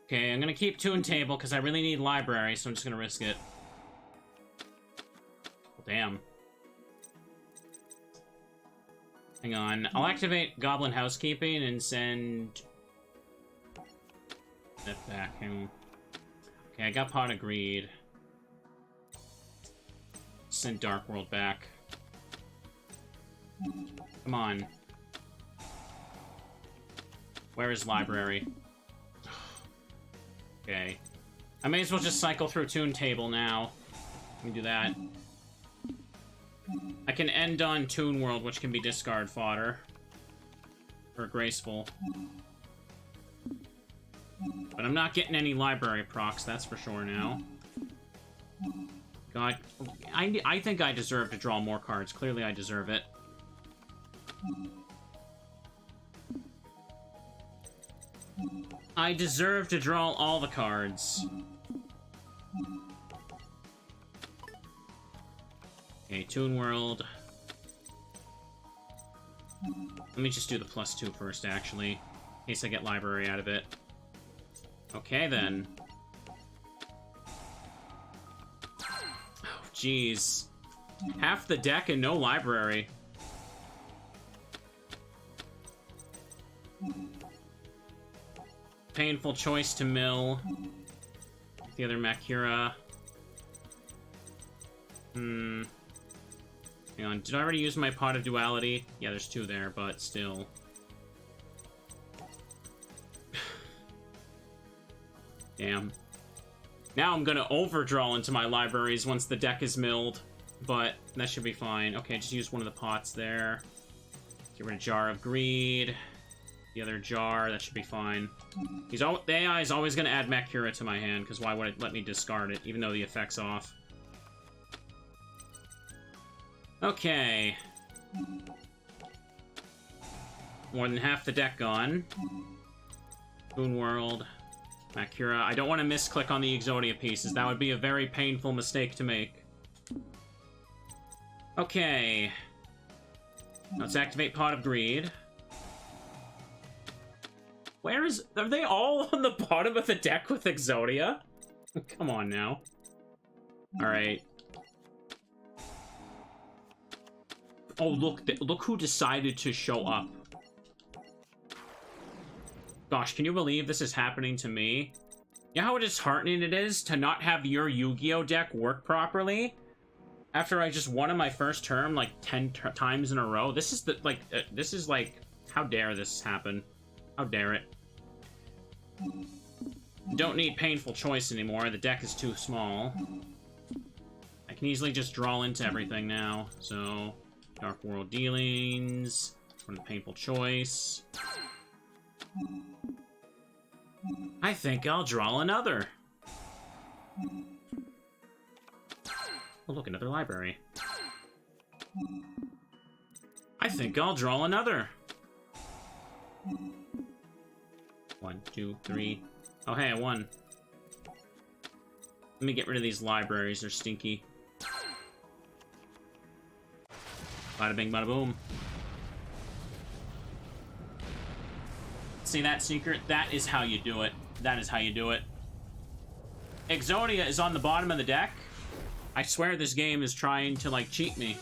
Okay, I'm gonna keep Toon Table because I really need library, so I'm just gonna risk it. Damn. Hang on, I'll activate Goblin Housekeeping and send that back. Hang on. Okay, I got Pot of Greed. Send Dark World back. Come on. Where is library? Okay. I may as well just cycle through Toon Table now. Let me do that. I can end on Toon World, which can be discard fodder. Or Graceful. But I'm not getting any library procs, that's for sure now. God, I think I deserve to draw more cards. Clearly I deserve it. I deserve to draw all the cards. Okay, Toon World. Let me just do the +2 first, actually. In case I get library out of it. Okay, then. Oh, jeez. Half the deck and no library. Painful choice to mill. The other Bakura. Hang on, did I already use my Pot of Duality? Yeah, there's 2 there, but still. Damn. Now I'm gonna overdraw into my libraries once the deck is milled, but that should be fine. Okay, just use one of the pots there. Get rid of Jar of Greed. The other jar, that should be fine. The AI is always gonna add Bakura to my hand, because why would it let me discard it, even though the effect's off? Okay. More than half the deck gone. Boon World. Bakura. I don't want to misclick on the Exodia pieces. That would be a very painful mistake to make. Okay. Let's activate Pot of Greed. Are they all on the bottom of the deck with Exodia? Come on now. Alright. Oh, look who decided to show up. Gosh, can you believe this is happening to me? You know how disheartening it is to not have your Yu-Gi-Oh deck work properly? After I just won in my first term, like, 10 times in a row? This is like, how dare this happen? How dare it? Don't need Painful Choice anymore, the deck is too small. I can easily just draw into everything now, so... Dark World Dealings, from the Painful Choice. I think I'll draw another. Oh, look, another library. I think I'll draw another. 1, 2, 3. Oh, hey, I won. Let me get rid of these libraries. They're stinky. Bada bing, bada boom. See that, Secret? That is how you do it. That is how you do it. Exodia is on the bottom of the deck. I swear this game is trying to, like, cheat me.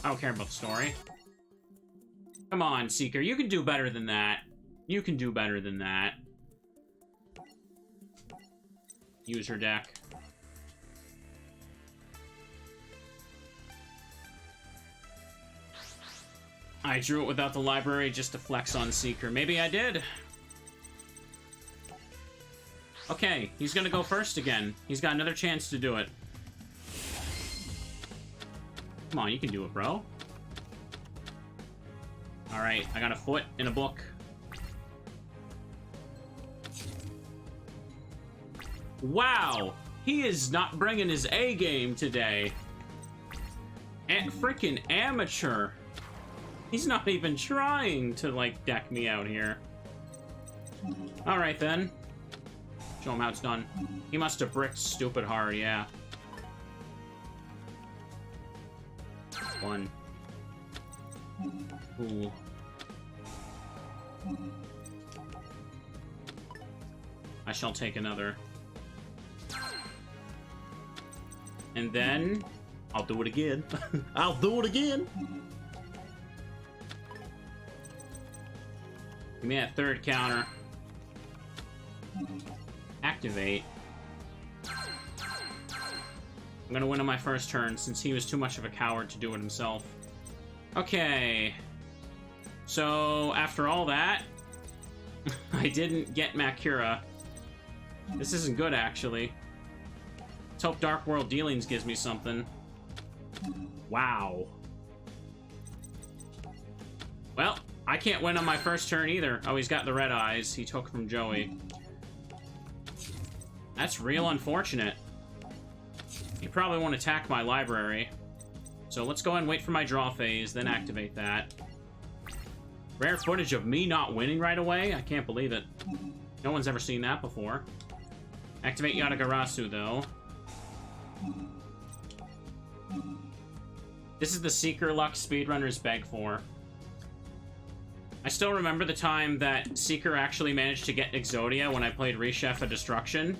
I don't care about the story. Come on, Seeker. You can do better than that. You can do better than that. Use her deck. I drew it without the library just to flex on Seeker. Maybe I did. Okay, he's gonna go first again. He's got another chance to do it. Come on, you can do it, bro. Alright, I got a foot in a book. Wow! He is not bringing his A game today. And freaking amateur. He's not even trying to, like, deck me out here. Alright, then. Show him how it's done. He must have bricked stupid hard, yeah. 1. Ooh. I shall take another. And then... I'll do it again. I'll do it again! Give me that third counter. Activate. I'm gonna win on my first turn since he was too much of a coward to do it himself. Okay. So, after all that, I didn't get Bakura. This isn't good, actually. Let's hope Dark World Dealings gives me something. Wow. Well, I can't win on my first turn either. Oh, he's got the red eyes he took from Joey. That's real unfortunate. He probably won't attack my library. So let's go ahead and wait for my draw phase, then activate that. Rare footage of me not winning right away? I can't believe it. No one's ever seen that before. Activate Yatagarasu, though. This is the Seeker Luck speedrunners beg for. I still remember the time that Seeker actually managed to get Exodia when I played Rechef of Destruction.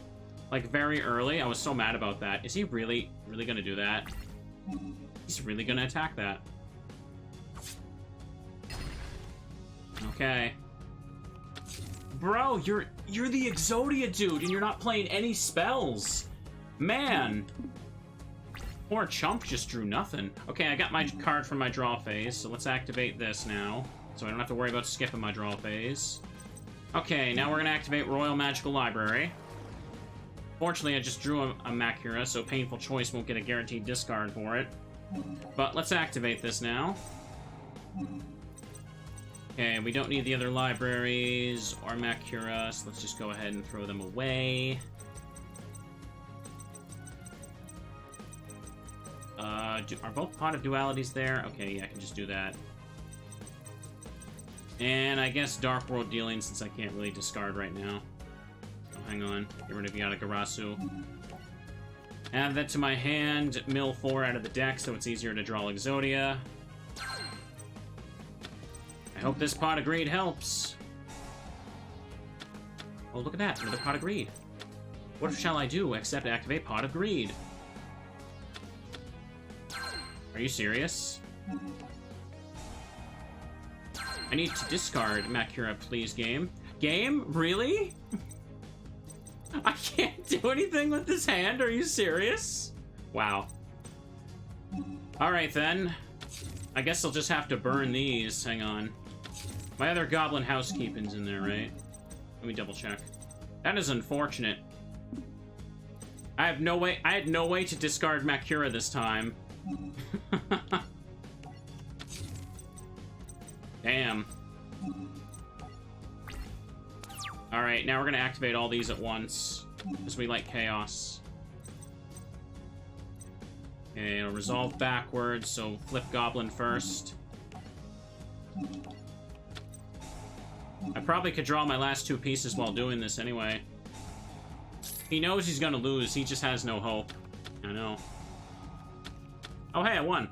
Like, very early. I was so mad about that. Is he really gonna do that? He's really gonna attack that. Okay. Bro, you're the Exodia dude, and you're not playing any spells. Man. Poor chump just drew nothing. Okay, I got my card from my draw phase, so let's activate this now. So I don't have to worry about skipping my draw phase. Okay, now we're gonna activate Royal Magical Library. Fortunately, I just drew a Bakura, so Painful Choice won't get a guaranteed discard for it. But let's activate this now. Okay, we don't need the other libraries or Bakura, so let's just go ahead and throw them away. Are both Pot of Dualities there? Okay, yeah, I can just do that. And I guess Dark World Dealing, since I can't really discard right now. Oh, hang on. Get rid of Yatagarasu. Add that to my hand. Mill 4 out of the deck, so it's easier to draw Exodia. I hope this Pot of Greed helps. Oh, look at that. Another Pot of Greed. What shall I do except activate Pot of Greed? Are you serious? I need to discard Bakura, please, game. Game? Really? I can't do anything with this hand? Are you serious? Wow. Alright, then. I guess I'll just have to burn these. Hang on. My other Goblin Housekeeping's in there, right? Let me double check. That is unfortunate. I had no way to discard Bakura this time. Damn. Alright, now we're gonna activate all these at once, because we like chaos. Okay, it'll resolve backwards, so flip Goblin first. I probably could draw my last two pieces while doing this anyway. He knows he's gonna lose, he just has no hope. I know. Oh hey, I won.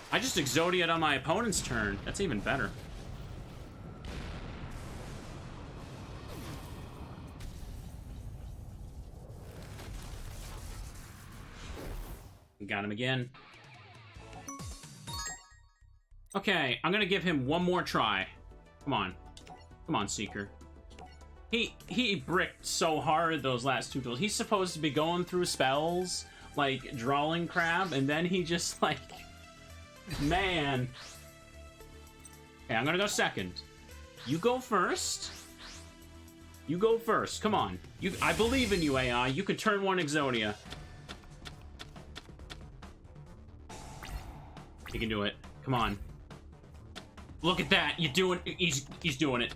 I just Exodia'd on my opponent's turn. That's even better. Got him again. Okay, I'm gonna give him one more try. Come on. Come on, Seeker. He bricked so hard those last two duels. He's supposed to be going through spells, like drawing crap, and then he just, like... Man. Okay, I'm gonna go second. You go first. You go first. Come on. I believe in you, AI. You can turn one Exodia. You can do it. Come on. Look at that. You're doing... He's doing it.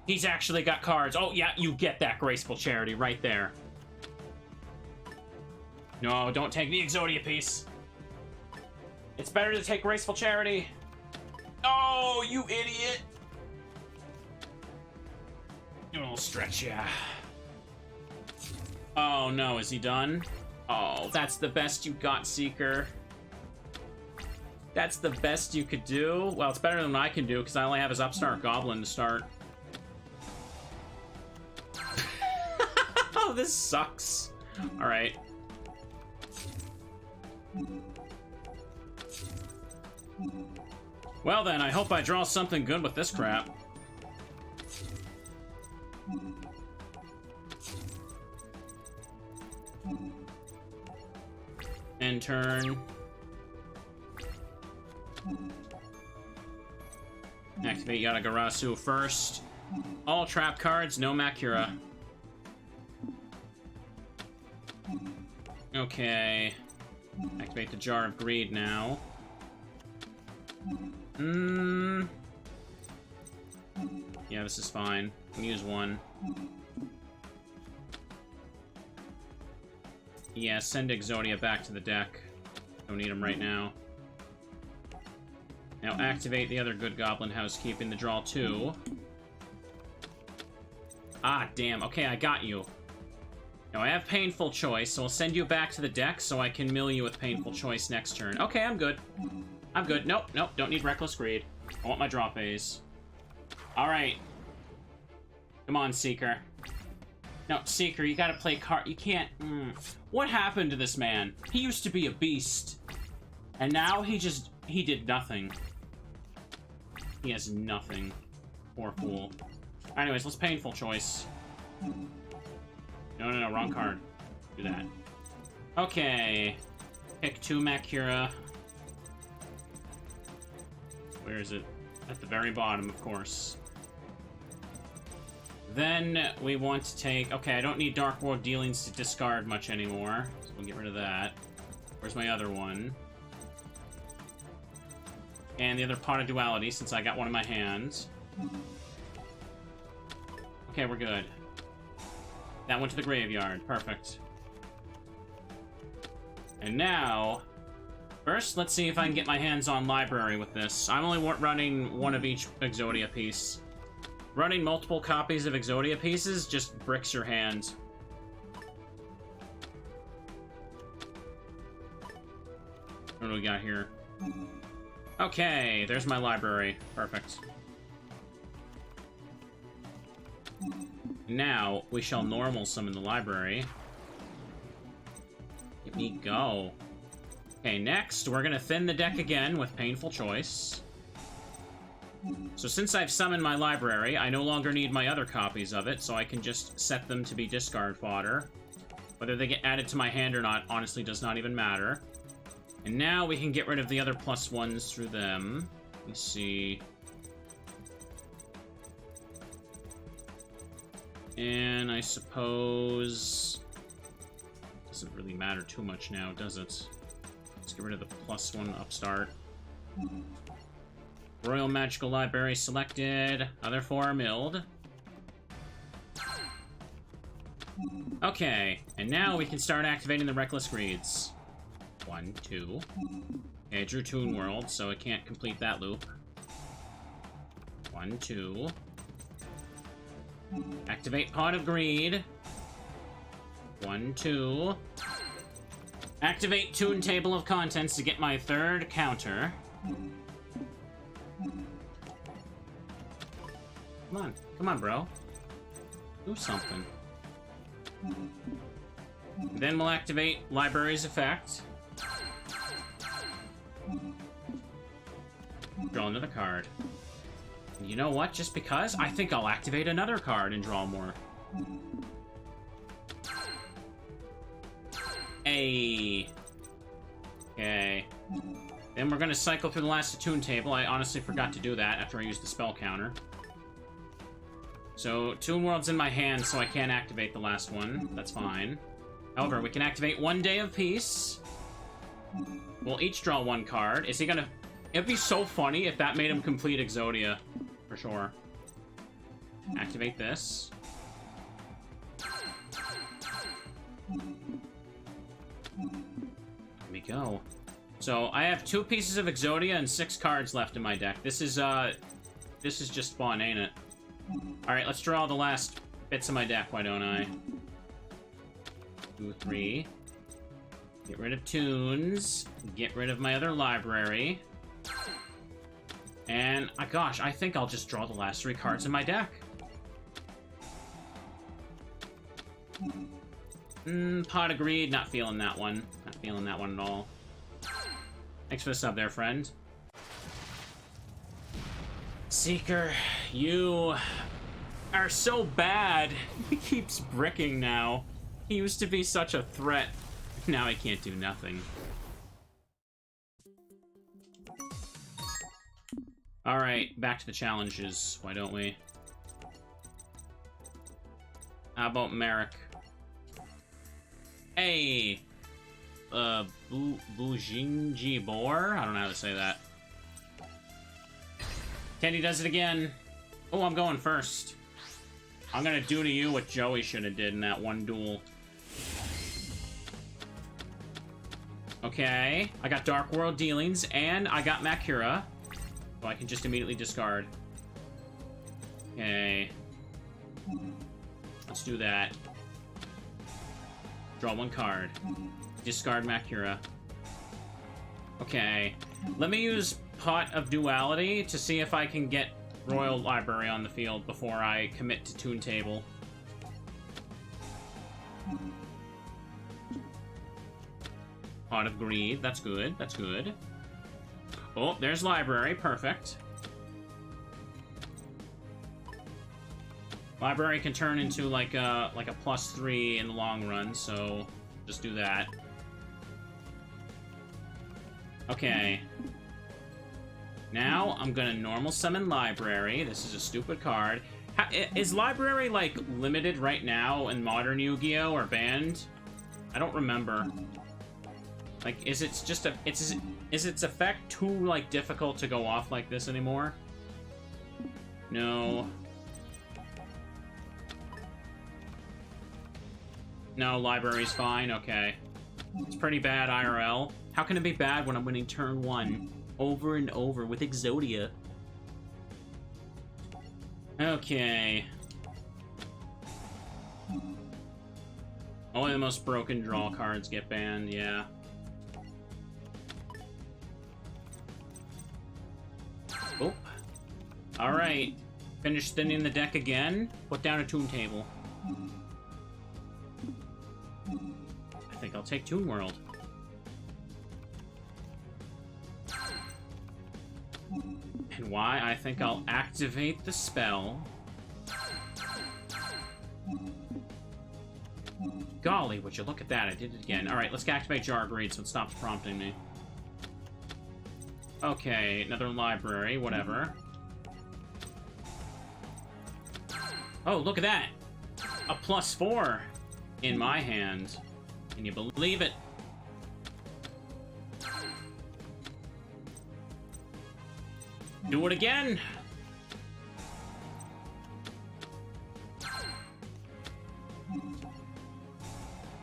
He's actually got cards. Oh, yeah, you get that Graceful Charity right there. No, don't take the Exodia piece. It's better to take Graceful Charity. Oh, you idiot. Do a little stretch, yeah. Oh, no, is he done? Oh, that's the best you got, Seeker. That's the best you could do? Well, it's better than what I can do, because I only have his Upstart Goblin to start. Oh, this sucks. Alright. Well then, I hope I draw something good with this crap. End turn. Activate Yatagarasu first. All trap cards, no Bakura. Okay. Activate the Jar of Greed now. Yeah, this is fine. I'll use one. Yeah, send Exodia back to the deck. Don't need him right now. Now activate the other good Goblin Housekeeping to draw 2. Ah, damn. Okay, I got you. Now I have Painful Choice, so I'll send you back to the deck so I can mill you with Painful Choice next turn. Okay, I'm good. I'm good. Nope, nope, don't need Reckless Greed. I want my draw phase. Alright. Come on, Seeker. No, Seeker, you gotta play card. You can't... What happened to this man? He used to be a beast. And now he did nothing. He has nothing. Poor fool. Anyways, let's painful choice. No, wrong card. Do that. Okay. Pick 2 Bakura. Where is it? At the very bottom, of course. Then we want to take... Okay, I don't need Dark World Dealings to discard much anymore. So we'll get rid of that. Where's my other one? And the other Pot of Duality, since I got one in my hands. Okay, we're good. That went to the graveyard. Perfect. And now... First, let's see if I can get my hands on Library with this. I'm only running one of each Exodia piece. Running multiple copies of Exodia pieces just bricks your hand. What do we got here? Okay, there's my library. Perfect. Now, we shall normal summon the library. Let me go. Okay, next, we're gonna thin the deck again with Painful Choice. So since I've summoned my library, I no longer need my other copies of it, so I can just set them to be discard fodder. Whether they get added to my hand or not, honestly, does not even matter. And now we can get rid of the other +1s through them. Let me see. And I suppose... Doesn't really matter too much now, does it? Let's get rid of the +1 upstart. Royal Magical Library selected. Other 4 are milled. Okay, and now we can start activating the Reckless Greeds. 1, 2. Okay, I drew Toon World, so I can't complete that loop. 1, 2. Activate Pot of Greed. 1, 2. Activate Toon Table of Contents to get my 3rd counter. Come on, bro. Do something. Then we'll activate Library's effect. Draw another card. You know what? Just because, I think I'll activate another card and draw more. Hey. Okay. Then we're gonna cycle through the last Toon Table. I honestly forgot to do that after I used the spell counter. So, Toon World's in my hand, so I can't activate the last one. That's fine. However, we can activate 1 Day of Peace. We'll each draw 1 card. Is he gonna... It'd be so funny if that made him complete Exodia. For sure. Activate this. There we go. So, I have 2 pieces of Exodia and 6 cards left in my deck. This is just fun, ain't it? Alright, let's draw the last bits of my deck, why don't I? 2, 3. Get rid of Toons. Get rid of my other library. And, gosh, I think I'll just draw the last 3 cards in my deck. Pot of Greed, not feeling that one. Not feeling that one at all. Thanks for the sub there, friend. Seeker, you are so bad. He keeps bricking now. He used to be such a threat. Now he can't do nothing. Alright, back to the challenges. Why don't we? How about Marik? Hey! Bujinji Boar? I don't know how to say that. Teddy does it again. Oh, I'm going first. I'm gonna do to you what Joey should have did in that one duel. Okay, I got Dark World Dealings, and I got Bakura. So I can just immediately discard. Okay. Let's do that. Draw 1 card. Discard Bakura. Okay. Let me use pot of duality to see if I can get Royal Library on the field before I commit to Toon Table. Pot of Greed, that's good, that's good. Oh, there's Library, perfect. Library can turn into like a +3 in the long run, so just do that. Okay. Now, I'm gonna normal summon Library. This is a stupid card. Is Library, like, limited right now in Modern Yu-Gi-Oh! Or banned? I don't remember. Like, is it just a... Is its effect too, like, difficult to go off like this anymore? No. No, Library's fine? Okay. It's pretty bad IRL. How can it be bad when I'm winning turn 1? Over and over with Exodia. Okay. Only the most broken draw cards get banned, yeah. Oh. Alright. Finish thinning the deck again. Put down a Toon Table. I think I'll take Toon World. And why? I think I'll activate the spell. Golly, would you look at that? I did it again. Alright, let's activate Jar Greed so it stops prompting me. Okay, another Library, whatever. Oh, look at that! A +4 in my hand. Can you believe it? Do it again!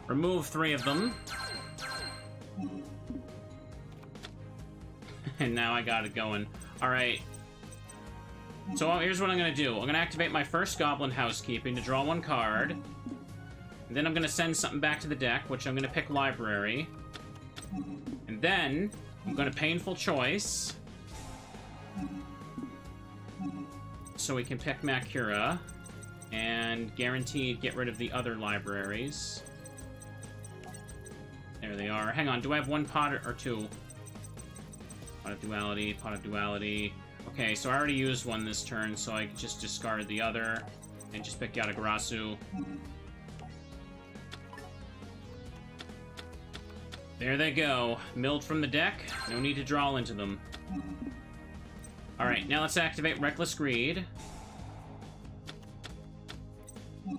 Remove 3 of them. And now I got it going. Alright. So here's what I'm gonna do. I'm gonna activate my first Goblin Housekeeping to draw 1 card. And then I'm gonna send something back to the deck, which I'm gonna pick Library. And then I'm gonna Painful Choice. So we can pick Bakura. And guaranteed get rid of the other libraries. There they are. Hang on, do I have 1 pot or 2? Pot of Duality, Pot of Duality. Okay, so I already used 1 this turn, so I can just discard the other and just pick Yatagarasu. There they go. Milled from the deck. No need to draw into them. Alright, now let's activate Reckless Greed.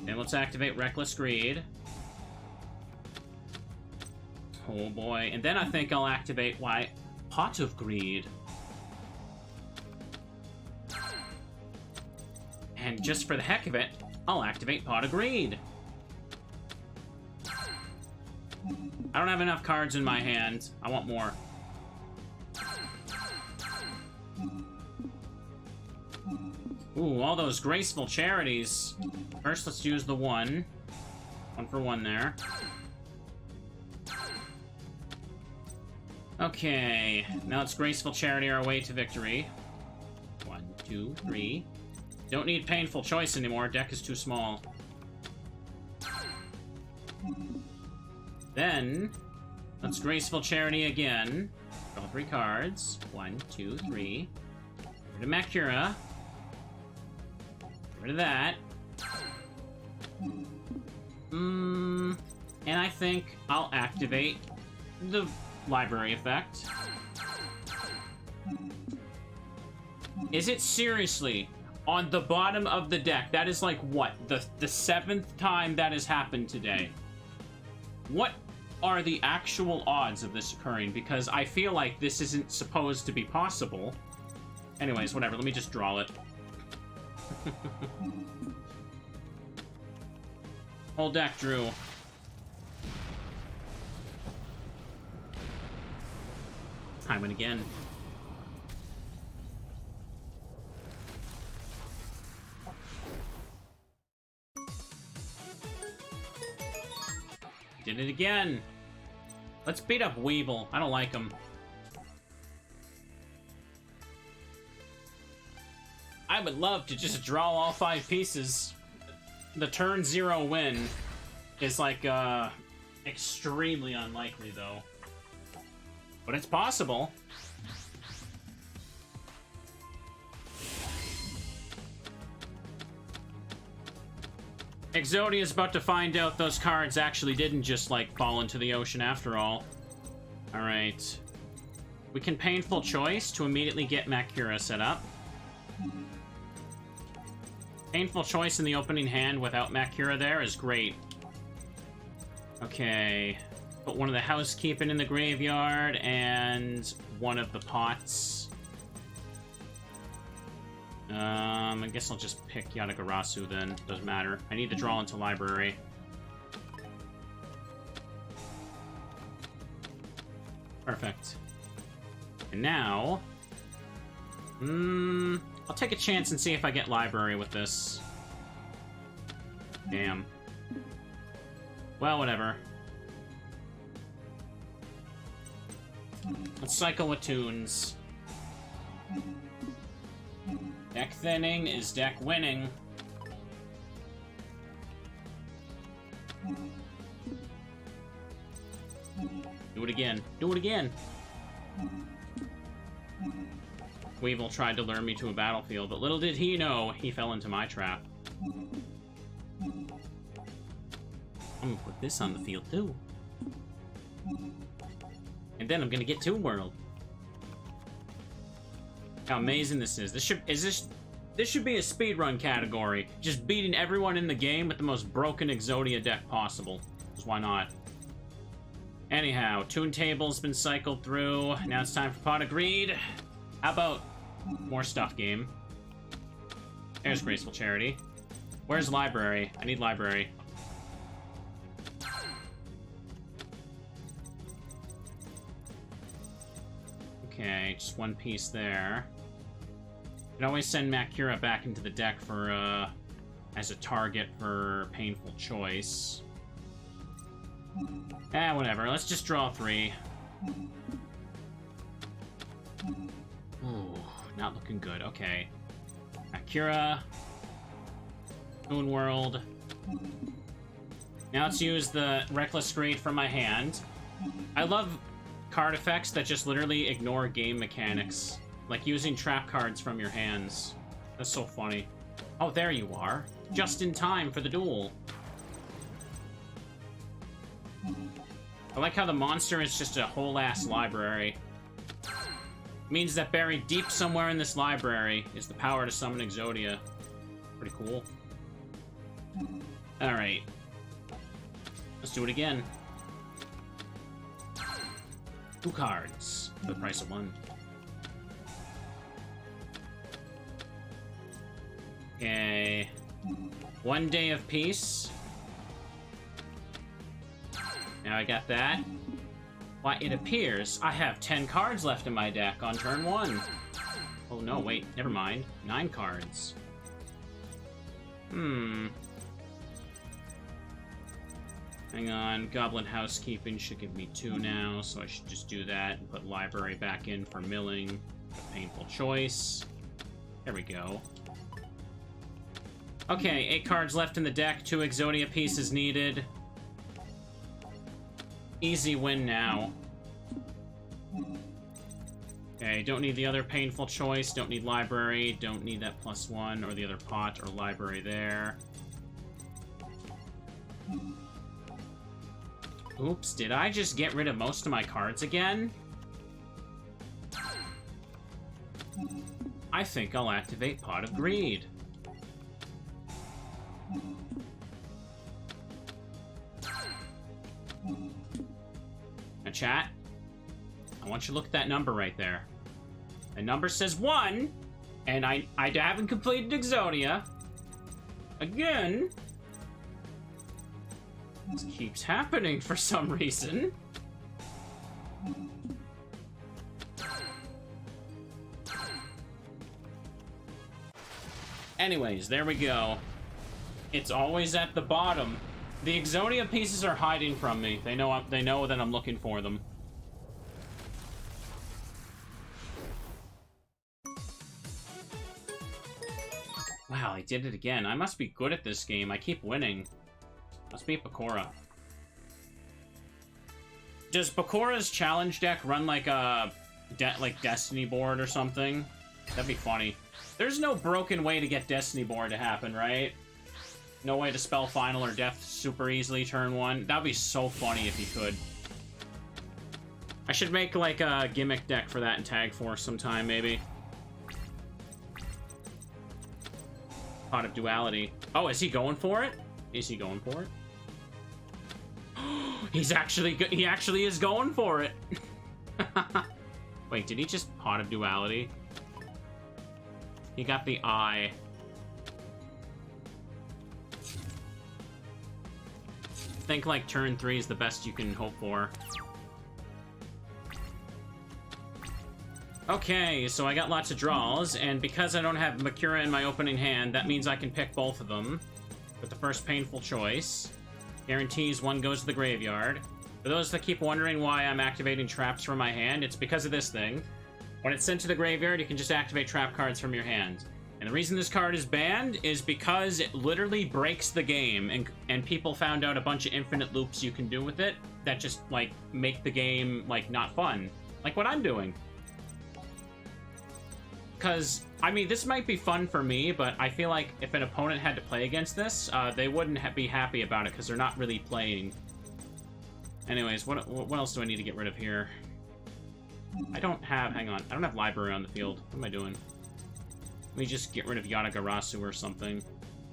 Then let's activate Reckless Greed. Oh boy. And then I think I'll activate, Pot of Greed. And just for the heck of it, I'll activate Pot of Greed. I don't have enough cards in my hand. I want more. Ooh, all those graceful charities. First, let's use the 1. 1 for 1 there. Okay, now let's graceful charity our way to victory. 1, 2, 3. Don't need Painful Choice anymore. Deck is too small. Then, let's graceful charity again. Draw 3 cards. 1, 2, 3. Get rid of Bakura. Get rid of that. And I think I'll activate the Library effect. Is it seriously on the bottom of the deck? That is like, what? The 7th time that has happened today. What are the actual odds of this occurring? Because I feel like this isn't supposed to be possible. Anyways, whatever. Let me just draw it. Whole deck drew. I win again. Did it again. Let's beat up Weevil. I don't like him. would love to just draw all 5 pieces. The turn 0 win is like, extremely unlikely, though. But it's possible. Exodia is about to find out those cards actually didn't just, like, fall into the ocean after all. Alright. We can Painful Choice to immediately get Bakura set up. Painful Choice in the opening hand without Bakura there is great. Okay. Put one of the housekeeping in the graveyard and one of the pots. I guess I'll just pick Yatagarasu then. Doesn't matter. I need to draw into library. Perfect. And now... I'll take a chance and see if I get library with this. Damn. Well, whatever. Let's cycle with tunes. Deck thinning is deck winning. Do it again. Do it again! Weevil tried to lure me to a battlefield, but little did he know he fell into my trap. I'm gonna put this on the field, too. And then I'm gonna get Toon World. How amazing this is. This should be a speedrun category. Just beating everyone in the game with the most broken Exodia deck possible. Because why not? Anyhow, Toon Table's been cycled through. Now it's time for Pot of Greed. How about more stuff game? There's Graceful Charity. Where's library? I need library. Okay, just one piece there. You can always send Bakura back into the deck for, as a target for Painful Choice. Whatever. Let's just draw 3. Ooh, not looking good. Okay. Bakura. Toon World. Now let's use the Reckless Greed from my hand. I love card effects that just literally ignore game mechanics. Like using trap cards from your hands. That's so funny. Oh, there you are. Just in time for the duel. I like how the monster is just a whole-ass library. Means that buried deep somewhere in this library is the power to summon Exodia. Pretty cool. Alright. Let's do it again. 2 cards for the price of 1. Okay. 1 Day of Peace. Now I got that. Why, it appears I have 10 cards left in my deck on turn 1. Oh no, wait, never mind. 9 cards. Hang on, Goblin Housekeeping should give me 2 now, so I should just do that and put Library back in for milling. A Painful Choice. There we go. Okay, 8 cards left in the deck, 2 Exodia pieces needed. Easy win now. Okay, don't need the other Painful Choice, don't need Library, don't need that +1 or the other pot or Library there. Oops, did I just get rid of most of my cards again? I think I'll activate Pot of Greed. Now, chat, I want you to look at that number right there. The number says 1, and I haven't completed Exodia. Again. This keeps happening for some reason. Anyways, there we go. It's always at the bottom. The Exodia pieces are hiding from me. They know that I'm looking for them. did it again. I must be good at this game. I keep winning. Must be Bakura. Does Bakura's challenge deck run like a Destiny board or something? That'd be funny. There's no broken way to get Destiny board to happen, right? No way to spell final or death super easily turn 1. That'd be so funny if you could. I should make like a gimmick deck for that in Tag Force sometime, maybe. Pot of Duality. Oh, is he going for it? Is he going for it? He actually is going for it. Wait, did he just Pot of Duality? He got the eye. Think like turn 3 is the best you can hope for. Okay, so I got lots of draws, and because I don't have Bakura in my opening hand, that means I can pick both of them with the first painful choice. Guarantees one goes to the graveyard. For those that keep wondering why I'm activating traps from my hand, it's because of this thing. When it's sent to the graveyard, you can just activate trap cards from your hand. And the reason this card is banned is because it literally breaks the game, and people found out a bunch of infinite loops you can do with it that just, like, make the game, like, not fun. Like what I'm doing. Because, I mean, this might be fun for me, but I feel like if an opponent had to play against this, they wouldn't be happy about it, because they're not really playing. Anyways, what else do I need to get rid of here? I don't have... Hang on. I don't have library on the field. What am I doing? Let me just get rid of Yatagarasu or something.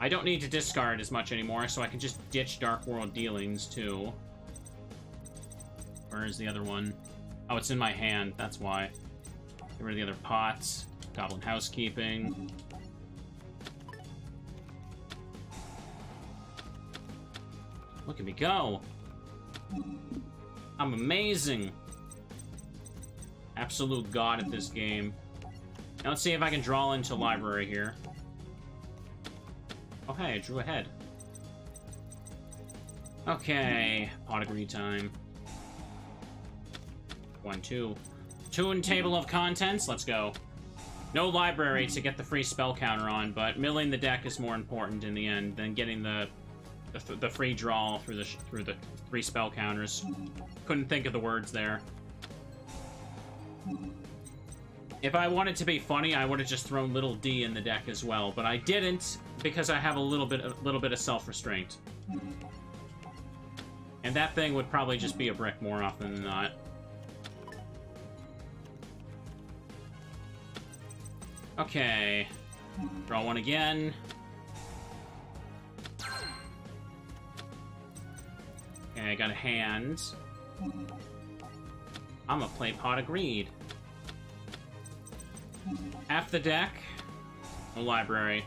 I don't need to discard as much anymore, so I can just ditch Dark World Dealings, too. Where is the other one? Oh, it's in my hand. That's why. Get rid of the other pots. Goblin Housekeeping. Look at me go. I'm amazing. Absolute god at this game. Now let's see if I can draw into library here. Oh hey, I drew ahead. Okay, pot of greed time. 1, 2. Tune table of contents, let's go. No library to get the free spell counter on, but milling the deck is more important in the end than getting the free draw through the 3 spell counters. Couldn't think of the words there. If I wanted to be funny, I would have just thrown little D in the deck as well, but I didn't because I have a little bit of self-restraint. And that thing would probably just be a brick more often than not. Okay. Draw one again. Okay, I got a hand. I'm gonna play Pot of Greed. Half the deck. No library.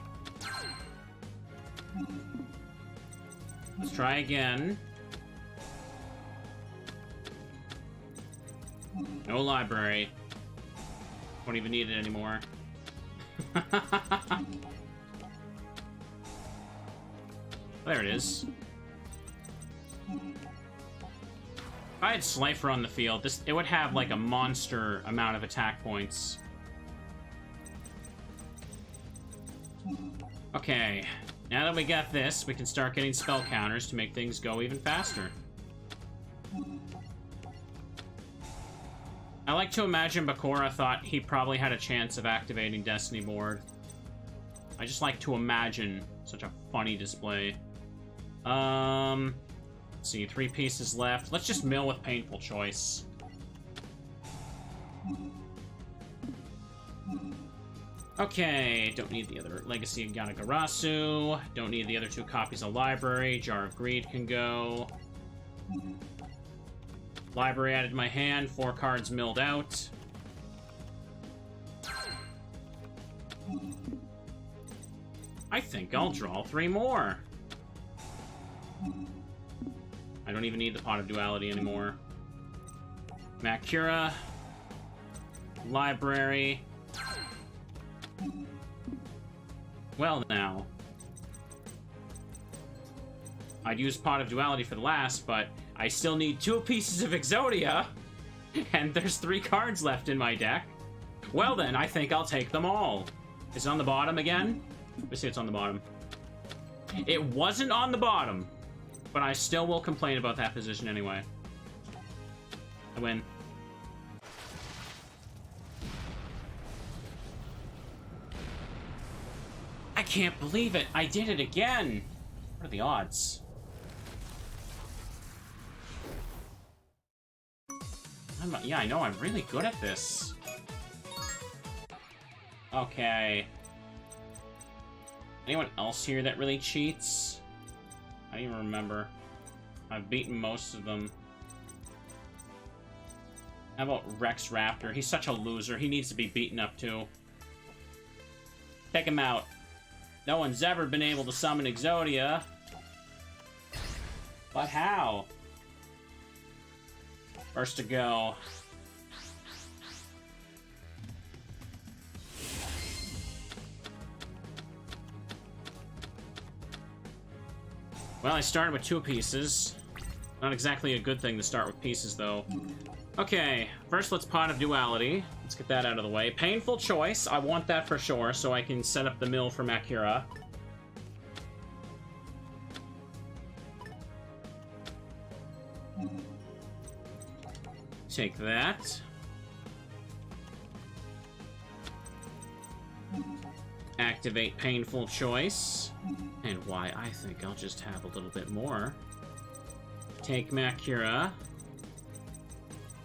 Let's try again. No library. Don't even need it anymore. There it is. If I had Slifer on the field, it would have like a monster amount of attack points. Okay, now that we got this, we can start getting spell counters to make things go even faster. I like to imagine Bakura thought he probably had a chance of activating Destiny board. I just like to imagine such a funny display. Let's see, 3 pieces left. Let's just mill with Painful Choice. Okay, don't need the other Legacy of Yatagarasu. Don't need the other 2 copies of Library. Jar of Greed can go. Library added to my hand. 4 cards milled out. I think I'll draw 3 more. I don't even need the Pot of Duality anymore. Bakura. Library. Well, now. I'd use Pot of Duality for the last, but I still need 2 pieces of Exodia, and there's 3 cards left in my deck. Well then, I think I'll take them all. Is it on the bottom again? Let me see, it's on the bottom. It wasn't on the bottom, but I still will complain about that position anyway. I win. I can't believe it! I did it again! What are the odds? Yeah, I know, I'm really good at this. Okay. Anyone else here that really cheats? I don't even remember. I've beaten most of them. How about Rex Raptor? He's such a loser. He needs to be beaten up too. Take him out. No one's ever been able to summon Exodia. But how? First to go. Well, I started with 2 pieces. Not exactly a good thing to start with pieces, though. Okay, first let's Pot of Duality. Let's get that out of the way. Painful choice. I want that for sure, so I can set up the mill for Bakura. Take that. Activate Painful Choice. And why, I think I'll just have a little bit more. Take Bakura.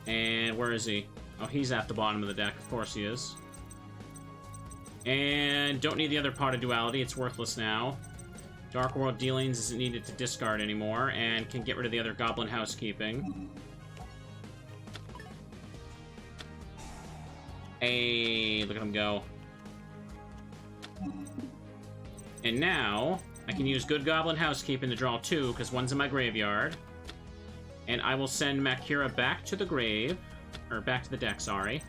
And where is he? Oh, he's at the bottom of the deck. Of course he is. And don't need the other Pot of Duality. It's worthless now. Dark World Dealings isn't needed to discard anymore. And can get rid of the other Goblin Housekeeping. Hey, look at him go. And now, I can use Good Goblin Housekeeping to draw 2, because one's in my graveyard. And I will send Bakura back to the grave, or back to the deck, sorry.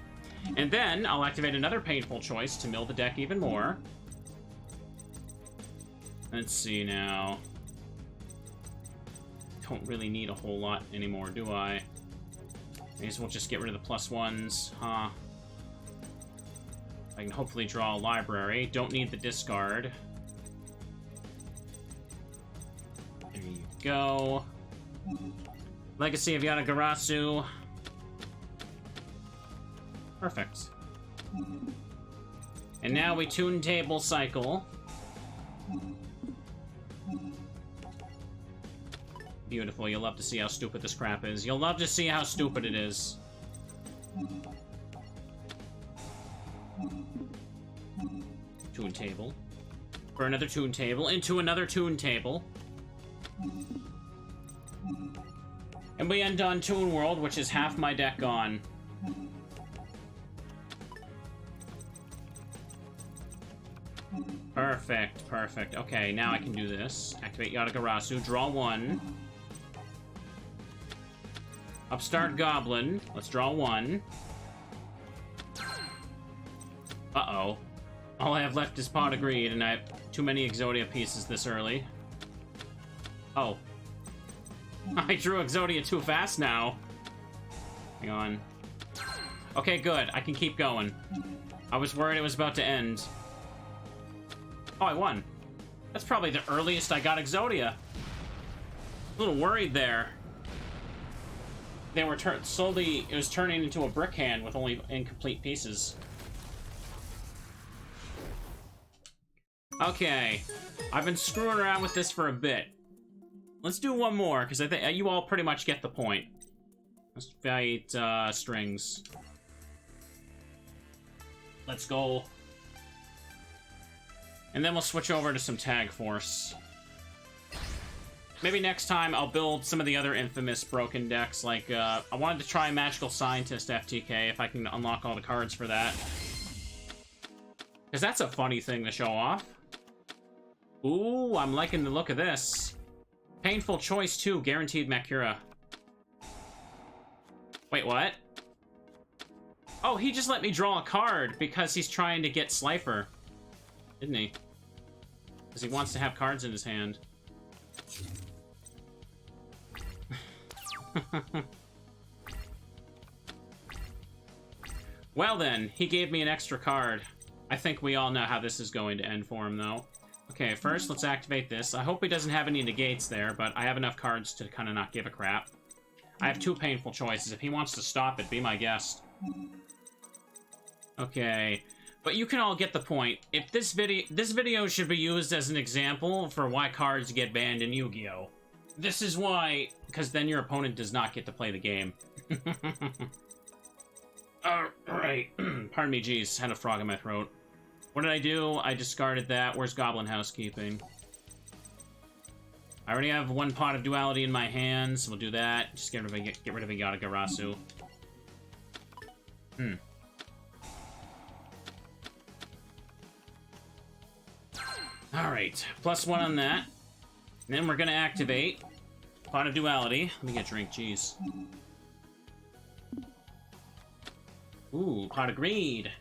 And then, I'll activate another Painful Choice to mill the deck even more. Let's see now. Don't really need a whole lot anymore, do I? May as well just get rid of the +1s, huh? I can hopefully draw a library. Don't need the discard. There you go. Legacy of Yatagarasu. Perfect. And now we Toon Table cycle. Beautiful. You'll love to see how stupid this crap is. You'll love to see how stupid it is. Toon Table. For another Toon Table. Into another Toon Table. And we end on Toon World, which is half my deck gone. Perfect, perfect. Okay, now I can do this. Activate Yatagarasu, draw 1. Upstart Goblin. Let's draw 1. Uh-oh. All I have left is Pot of Greed, and I have too many Exodia pieces this early. Oh. I drew Exodia too fast now. Hang on. Okay, good. I can keep going. I was worried it was about to end. Oh, I won. That's probably the earliest I got Exodia. A little worried there. They were slowly, it was turning into a brick hand with only incomplete pieces. Okay. I've been screwing around with this for a bit. Let's do one more, because I think you all pretty much get the point. Let's fight strings. Let's go. And then we'll switch over to some Tag Force. Maybe next time I'll build some of the other infamous broken decks, like, I wanted to try Magical Scientist FTK, if I can unlock all the cards for that. Because that's a funny thing to show off. Ooh, I'm liking the look of this. Painful Choice, too. Guaranteed Bakura. Wait, what? Oh, he just let me draw a card because he's trying to get Slifer. Didn't he? Because he wants to have cards in his hand. Well then, he gave me an extra card. I think we all know how this is going to end for him, though. Okay, first let's activate this. I hope he doesn't have any negates there, but I have enough cards to kind of not give a crap. I have two painful choices. If he wants to stop it, be my guest. Okay, but you can all get the point. If this video should be used as an example for why cards get banned in Yu-Gi-Oh! This is why, because then your opponent does not get to play the game. Alright. Pardon me, geez. Had a frog in my throat. What did I do? I discarded that. Where's Goblin Housekeeping? I already have one pot of duality in my hands. We'll do that. Just get rid of Yatagarasu. Alright. +1 on that. And then we're gonna activate pot of duality. Let me get a drink, jeez. Ooh, pot of greed.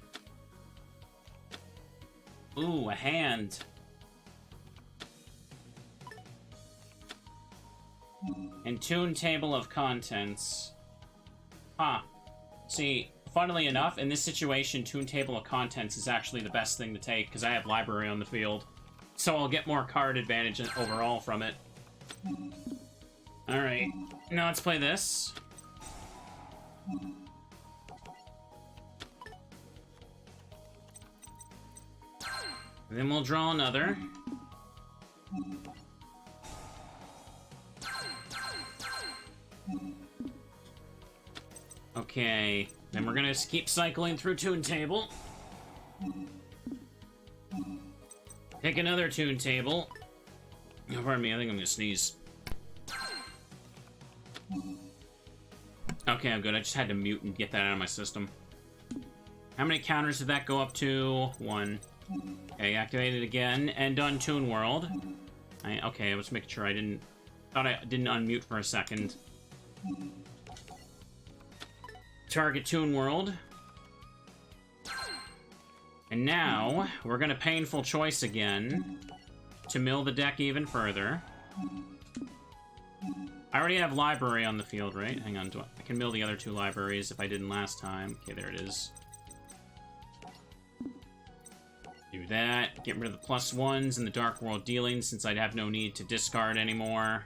Ooh, a hand. And Tune Table of Contents. Huh. See, funnily enough, in this situation, Tune Table of Contents is actually the best thing to take, because I have Library on the field. So I'll get more card advantage overall from it. Alright, now let's play this. And then we'll draw another. Okay, then we're gonna keep cycling through Tune Table. Pick another Tune Table. Oh, pardon me, I think I'm gonna sneeze. Okay, I'm good. I just had to mute and get that out of my system. How many counters did that go up to? 1. Okay, activate it again. End on Toon World. Okay, I was making sure I thought I didn't unmute for a second. Target Toon World. And now, we're gonna Painful Choice again to mill the deck even further. I already have Library on the field, right? Hang on, I can mill the other 2 libraries if I didn't last time. Okay, there it is. Do that. Get rid of the +1s and the Dark World Dealing since I'd have no need to discard anymore.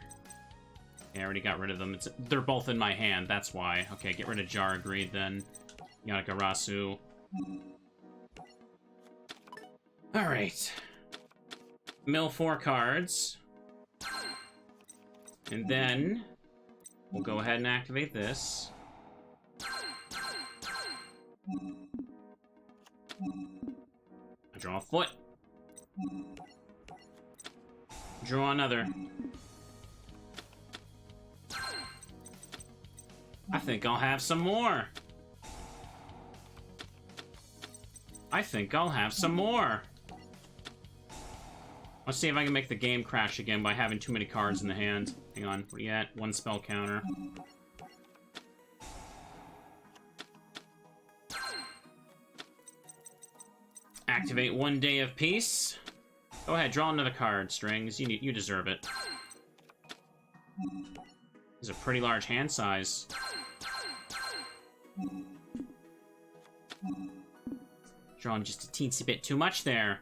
Okay, I already got rid of them. They're both in my hand, that's why. Okay, get rid of Jar of Greed then. Yatagarasu. Alright. Mill 4 cards. And then we'll go ahead and activate this. I draw a foot. Draw another. I think I'll have some more. I think I'll have some more. Let's see if I can make the game crash again by having too many cards in the hand. Hang on, what are you at? 1 spell counter. Activate 1 Day of Peace. Go ahead, draw another card, Strings. You deserve it. This is a pretty large hand size. Drawing just a teensy bit too much there.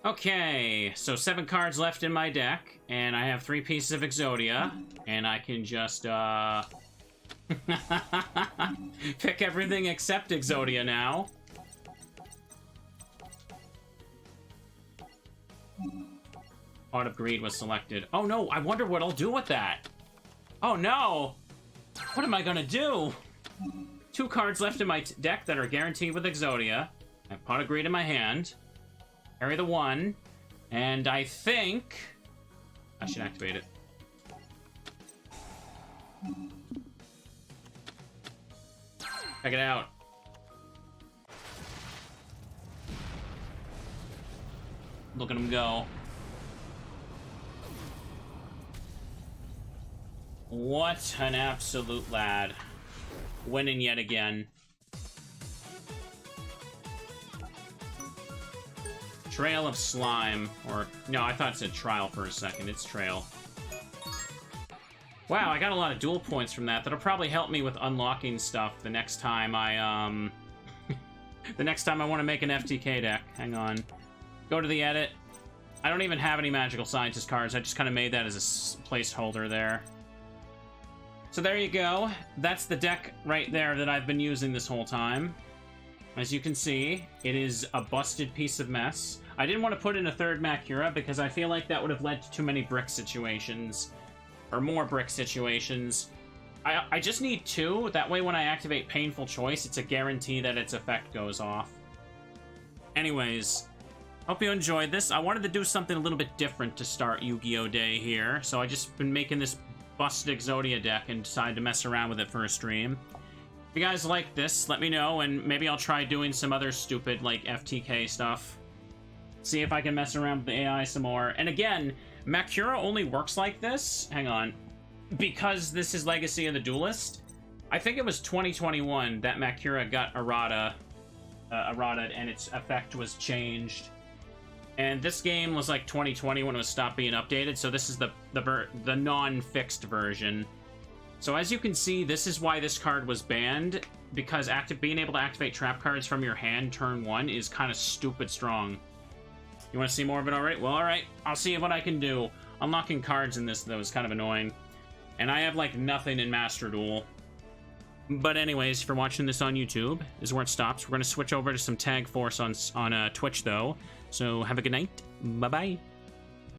Okay, so 7 cards left in my deck, and I have 3 pieces of Exodia, and I can just, pick everything except Exodia now. Pot of Greed was selected. Oh no, I wonder what I'll do with that. Oh no! What am I gonna do? 2 cards left in my deck that are guaranteed with Exodia. I have Pot of Greed in my hand. Carry the 1. And I think I should activate it. Check it out. Look at him go. What an absolute lad. Winning yet again. Trail of Slime. Or, no, I thought it said Trial for a second. It's Trail. Wow, I got a lot of duel points from that. That'll probably help me with unlocking stuff the next time I, the next time I want to make an FTK deck. Hang on. Go to the edit. I don't even have any Magical Scientist cards. I just kind of made that as a placeholder there. So there you go. That's the deck right there that I've been using this whole time. As you can see, it is a busted piece of mess. I didn't want to put in a third Bakura because I feel like that would have led to too many brick situations. Or more brick situations. I just need 2. That way when I activate Painful Choice, it's a guarantee that its effect goes off. Anyways, hope you enjoyed this. I wanted to do something a little bit different to start Yu-Gi-Oh! Day here. So I just been making this busted Exodia deck and decided to mess around with it for a stream. If you guys like this, let me know, and maybe I'll try doing some other stupid, like, FTK stuff. See if I can mess around with the AI some more. And again, Bakura only works like this. Hang on. Because this is Legacy of the Duelist. I think it was 2021 that Bakura got errata, and its effect was changed. And this game was like 2020 when it was stopped being updated, so this is the non-fixed version. So as you can see, this is why this card was banned, because being able to activate trap cards from your hand turn 1 is kind of stupid strong. You want to see more of it already? Well, alright. I'll see what I can do. Unlocking cards in this, though, is kind of annoying. And I have, like, nothing in Master Duel. But anyways, if you're watching this on YouTube, this is where it stops. We're going to switch over to some Tag Force on Twitch, though. So have a good night. Bye-bye.